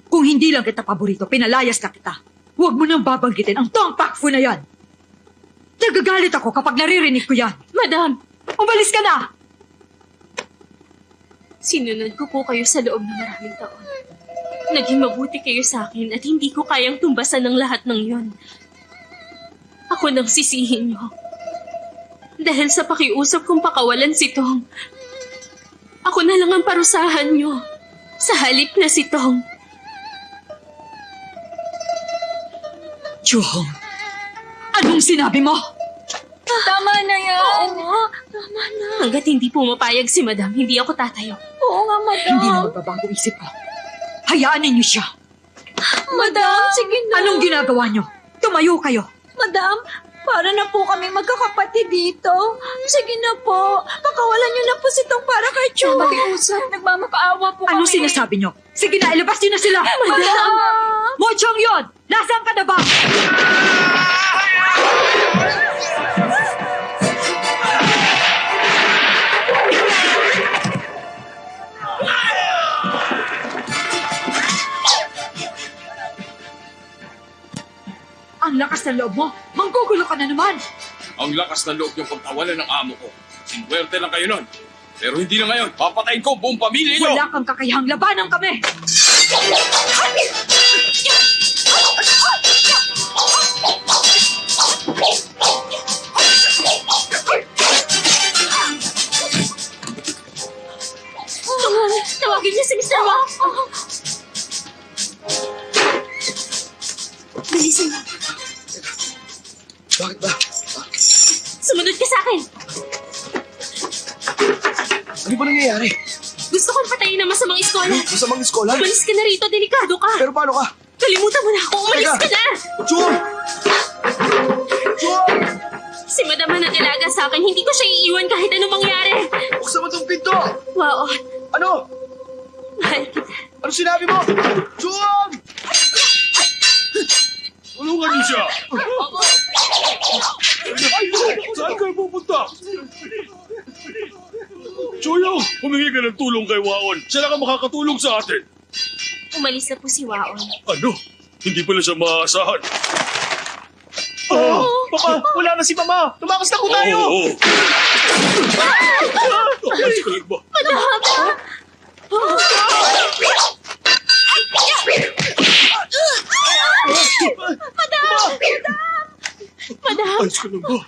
kung hindi lang kita paborito, pinalayas na kita. Huwag mo nang babanggitin ang Tong Pakfu na yan. Nagagalit ako kapag naririnig ko yan. Madam, umalis ka na! Sinunod ko po kayo sa loob ng maraming taon. Naging mabuti kayo sa akin at hindi ko kayang tumbasan ng lahat ng yon. Ako nang sisihin niyo. Dahil sa pakiusap kong pakawalan si Tong, ako na lang ang parusahan niyo. Sa halip na si Tong. Chuhong, anong sinabi mo? Tama na yan. Oo, tama na. Hanggat hindi pumapayag si Madam, hindi ako tatayo. Oo nga, madam. Hindi na magbabago isip ko. Hayaan ninyo siya. Madam, sige na. Anong ginagawa niyo? Tumayo kayo. Madam, para na po kami magkakapatid dito. Sige na po. Pakawalan niyo na po si Tong para kay Chu. Makiusap, nagmamapaawa po kami. Anong sinasabi niyo? Sige na, ilabas niyo na sila. Madam! Mochong yon! Nasaan ka na ba? loob mo? Manggugulo ka na naman. Ang lakas na loob niyong pagtawalan ng amo ko. Sinwerte lang kayo nun. Pero hindi na ngayon. Papatayin ko ang buong pamilya niyo. Wala kang kakayahang labanan kami. Tawagin niyo si Mr. Wang. Bilisan mo. Bakit ba? Sumunod ka sa akin. Ano ba nangyayari? Gusto kong patayin ang masamang eskola. Masamang eskola? Umalis ka na rito, delikado ka. Pero paano ka? Kalimutan mo na ako, umalis ka na. Chum! Chum! Si Madam ang nag-alaga sa akin, hindi ko siya iiwan kahit anong mangyari. Buksan mo tong pinto! Wow, Ano? mahal kita. Ano sinabi mo? Chum! Tulungan niyo siya! Saan kayo pupunta? Choyong, humingi ka ng tulong kay Waon. Siya lang ang makakatulong sa atin. Umalis na po si Waon. Ano? Hindi pala siya maaasahan. Papa, wala na si Mama. Tumakas na po tayo. Oo. Ayos ka lang ba? Madam! Ayos ka lang ba?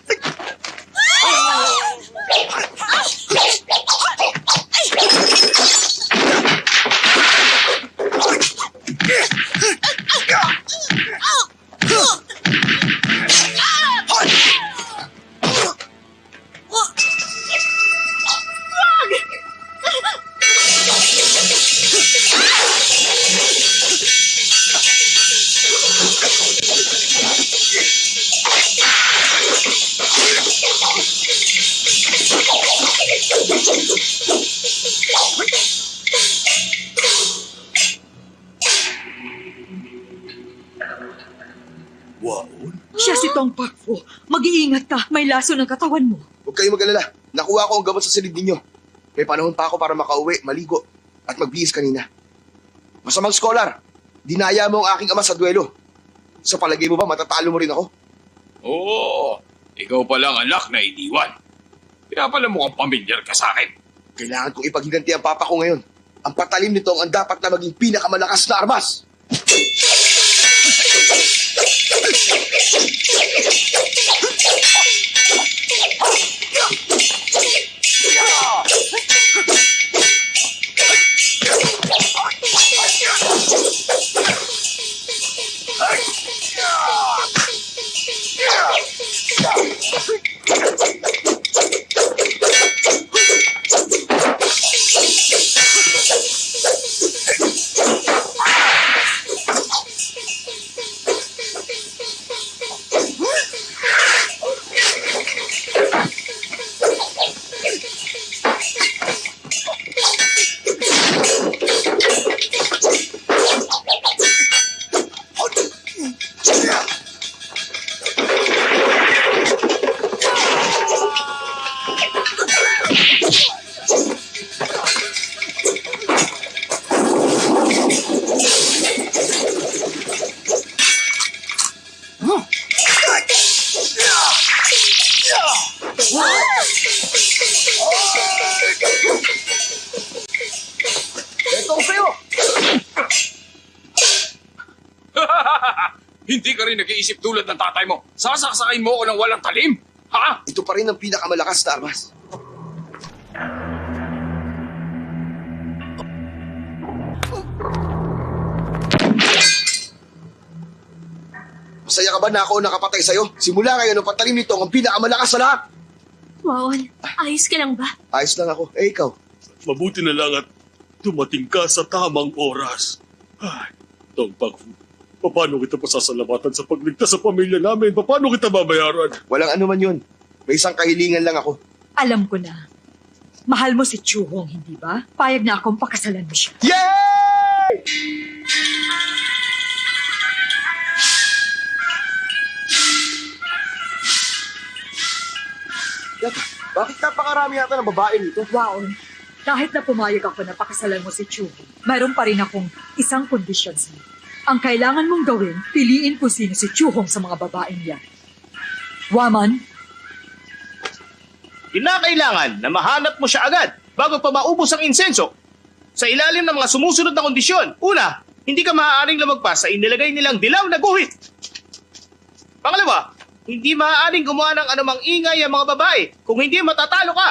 Waon? Siya si Tong Pakfu. Mag-iingat ka. May laso ng katawan mo. Huwag kayong mag-alala. Nakuha ko ang gamot sa silid ninyo. May panahon pa ako para makauwi, maligo, at magbihis kanina. Masamang scholar, dinaya mo ang aking ama sa duelo. Sa palagay mo ba matatalo mo rin ako? Oo, ikaw pala ang anak na iniwan. Kaya pala mukhang pamilyar ka sa akin. Kailangan kong ipaghiganti ang papa ko ngayon. Ang patalim nito ang dapat na maging pinakamalakas na armas. Hindi ka rin nag-iisip tulad ng tatay mo. Sasaksakin mo ako ng walang talim? Ha? Ito pa rin ang pinakamalakas na armas. Masaya ka ba na ako nakapatay sa'yo? Simula ngayon, ang patalim nito ang pinakamalakas sa lahat. Waon, ayos ka lang ba? Ayos lang ako. Eh, ikaw? Mabuti na lang at dumating ka sa tamang oras. Ay, Tong Pakfu, paano kita pasasalamatan sa pagligtas sa pamilya namin? Paano kita babayaran? Walang anuman yun. May isang kahilingan lang ako. Alam ko na. Mahal mo si Chuhong, hindi ba? Payag na akong pakasalan mo siya. Yay! Yata, bakit napakarami yata ng babae nito? Wow. Kahit na pumayag ako na pakasalan mo si Chuhong, mayroon pa rin akong isang kondisyon sa'yo. Ang kailangan mong gawin, piliin kung sino si Chuhong sa mga babaeng yan. Waman, Kinakailangan na mahanap mo siya agad bago pa maubos ang insenso. Sa ilalim ng mga sumusunod na kondisyon. Una, hindi ka maaaring lumagpas sa inilagay nilang dilaw na guhit. Pangalawa, hindi maaaring gumawa ng anumang ingay ang mga babae kung hindi matatalo ka.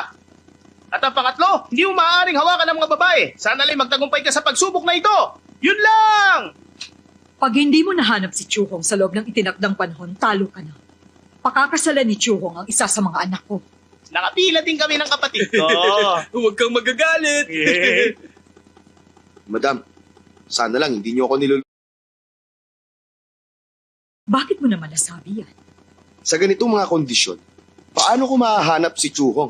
At ang pangatlo, hindi mo maaaring hawakan ng mga babae. Sana lang magtagumpay ka sa pagsubok na ito. Yun lang! pag hindi mo nahanap si Chuhong sa loob ng itinakdang panahon, talo ka na. Pakakasalan ni Chuhong ang isa sa mga anak ko. Nakapila din kami ng kapatid ko. Huwag kang magagalit. Madam, sana lang hindi niyo ako Bakit mo naman nasabi yan? Sa ganitong mga kondisyon, paano ko mahahanap si Chuhong?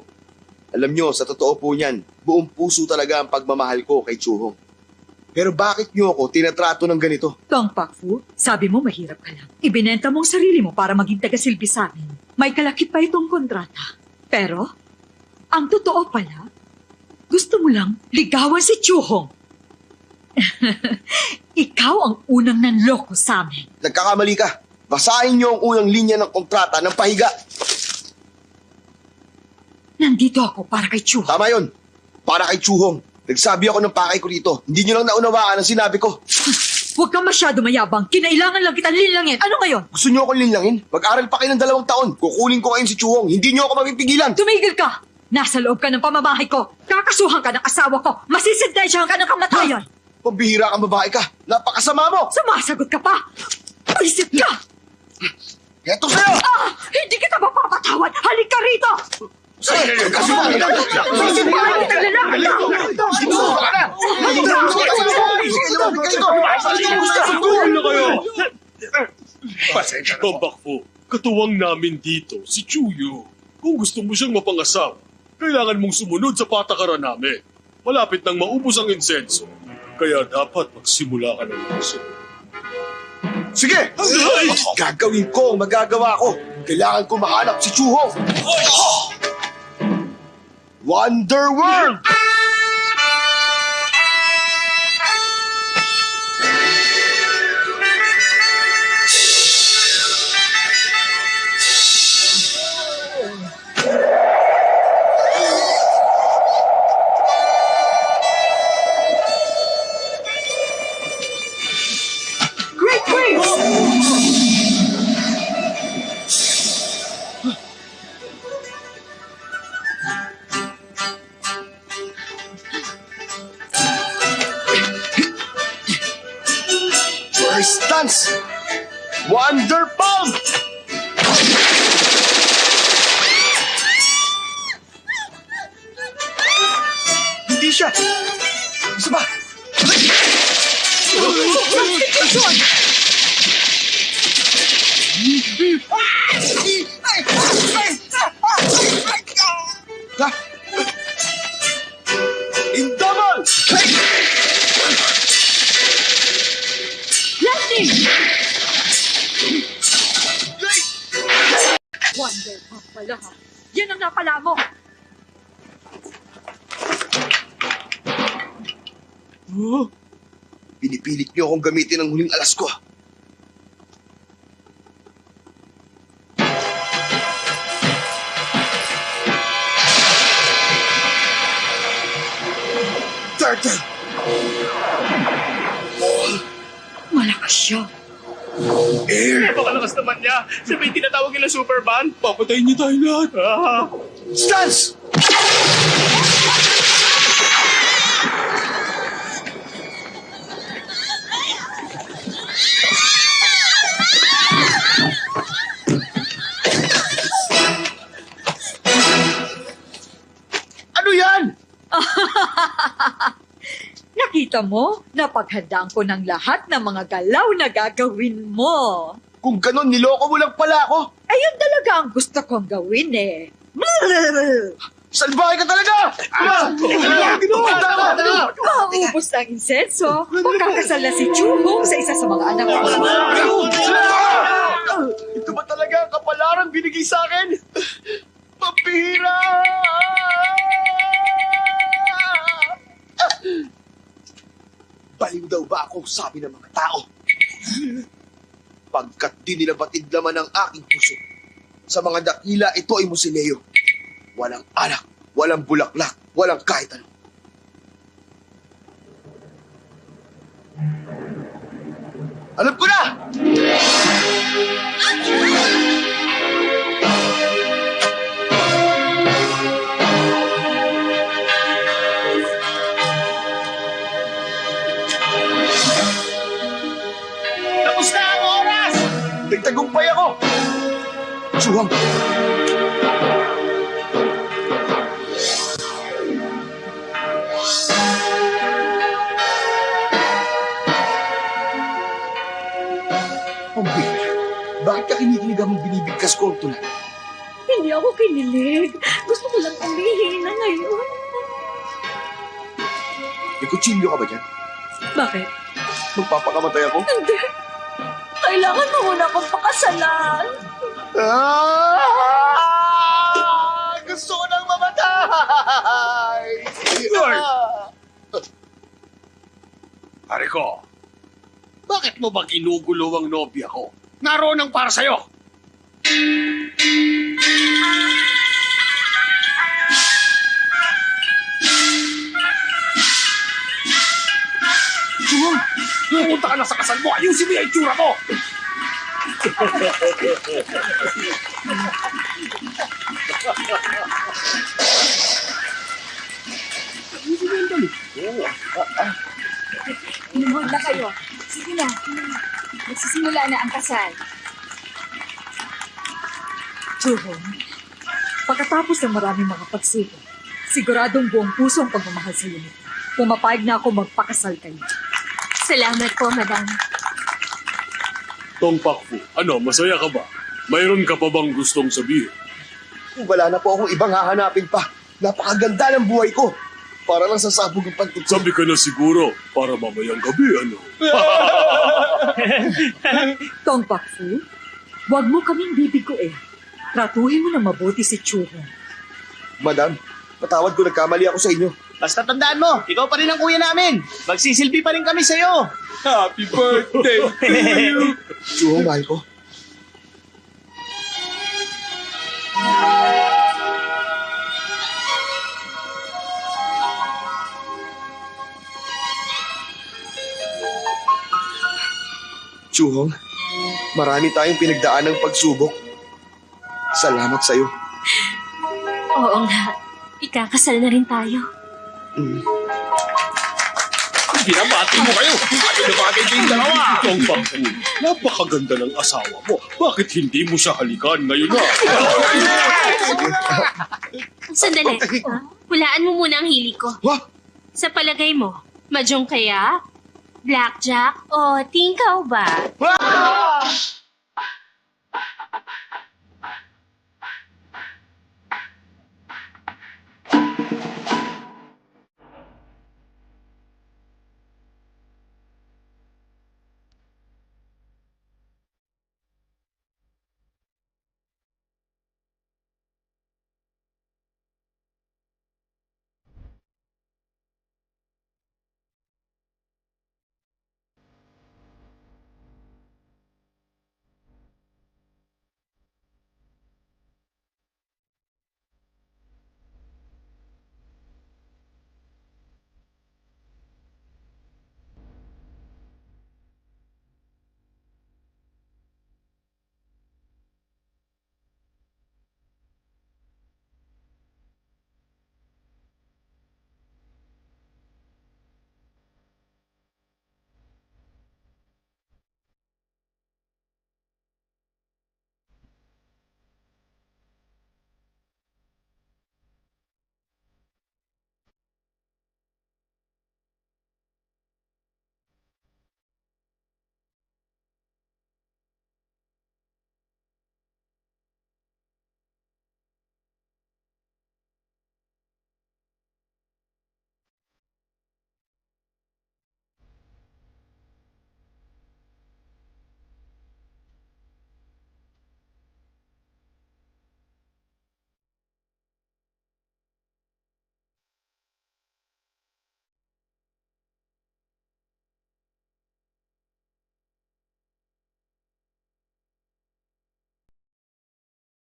Alam niyo, sa totoo po niyan, buong puso talaga ang pagmamahal ko kay Chuhong. Pero bakit niyo ako tinatrato ng ganito? Tong Pakfu, sabi mo mahirap ka lang. Ibinenta mo ang sarili mo para maging tagasilbi sa amin. May kalakip pa itong kontrata. Pero, ang totoo pala, gusto mo lang ligawan si Chuhong. Ikaw ang unang nanloko sa amin. Nagkakamali ka. Basahin niyo ang unang linya ng kontrata ng pahiga. Nandito ako para kay Chuhong. Tama yun. Para kay Chuhong. Nagsabi ako ng pakay ko dito. Hindi niyo lang naunawaan ang sinabi ko. Huwag kang masyado mayabang. Kinailangan lang kitang linlangin. Ano ngayon? Gusto niyo akong linlangin? Mag-aral pa kayo ng 2 taon. Kukunin ko kayo si Chuhong. Hindi niyo ako mapipigilan. Tumigil ka! Nasa loob ka ng pamamahay ko. Kakasuhan ka ng asawa ko. Masisintensyahan ka ng kamatayan. Pambihira kang babae ka. Napakasama mo. Sumasagot ka pa. Isip ka! Eto sa'yo! Hindi kita mapapatawad! Halik ka rito! Bambakfo, katuwang namin dito, si Chuyo. Kung gusto mo siyang mapangasawa, kailangan mong sumunod sa patakaran namin. Malapit nang maubos ang insenso. Kaya dapat magsimula ka ng puso. Sige! Gagawin ko ang magagawa ko. Kailangan ko mahanap si Chuhong. Wonder World! Great Wings! First dance! Wonder Bomb! Hindi siya! Isa ba? Ha? Indamal! Lightning! Wonder Pop pala ha. Yan ang napala mo. Pinipilit niyo akong gamitin ang huling alas ko. Turtle! Malakas siya. Air! Napakalakas naman niya. Sabi tinatawag nila Superman. Papatayin niyo tayo lahat. Stance! Ano yan? Nakita mo? Napaghandaan ko ng lahat ng mga galaw na gagawin mo. Kung ganon, niloko mo lang pala ako. Ayun talaga ang gusto kong gawin eh. Salbahe ka talaga! Maubos na ang insenso. Magkakasal na si Chuhong sa isa sa mga anak ko. Ito ba talaga ang kapalarang binigay sa akin? Pambihira! Baliw daw ba ako, sabi ng mga tao? Pagkat di nila batid laman ang aking puso. Sa mga dakila, ito ay musileo. Walang anak, walang bulaklak, walang kahit ano. Alam ko na! Tapos na ang oras! Nagtagumpay ako! Suwang! Pambira, bakit ka kinikilig ang binibigkas ko, Tula? Hindi ako kinilig. Gusto ko lang umihi na ngayon. May kutsilyo ka ba dyan? Bakit? Magpapakamatay ako? Hindi. Kailangan mo muna akong pakasalan. Gusto ko nang mamatay! Pare ko, bakit mo ba ginugulo ang nobya ko? Naroon ang para sa'yo. Pumunta ka na sa kasal mo. Ayusin mo yung itsura mo. Lumuhod na kayo. Sige na. Magsisimula na ang kasal. Chuhong, pagkatapos ng maraming mga pagsiko, siguradong buong puso ang pagmamahal sa iyo. Pumapayag na ako magpakasal kayo. Salamat po, madam. Tong Pakfu, ano, masaya ka ba? Mayroon ka pa bang gustong sabihin? Wala na po akong ibang hahanapin pa. Napakaganda ng buhay ko. Para lang sasabog ang pantutso. Sabi ka na siguro, para mamayang gabi, ano? Tong Pakfu, huwag mo kaming bibiguin. Tratuhin mo na mabuti si Chuhong. Madam, patawad ko, nagkamali ako sa inyo. Basta tandaan mo, ikaw pa rin ang kuya namin. Magsisilbi pa rin kami sa'yo. Happy birthday to you! Chuhong, mahal ko. Chuhong, marami tayong pinagdaan ng pagsubok. Salamat sa'yo. Oo nga. Ikakasal na rin tayo. Binabati mo kayo! Ano na bagay kayong dalawa? Tong Pakfu, napakaganda ng asawa mo. Bakit hindi mo siya halikan ngayon na? Sandali. Hulaan mo muna ang hili ko. What? Sa palagay mo, mahjong kaya? Blackjack o tingkaw ba?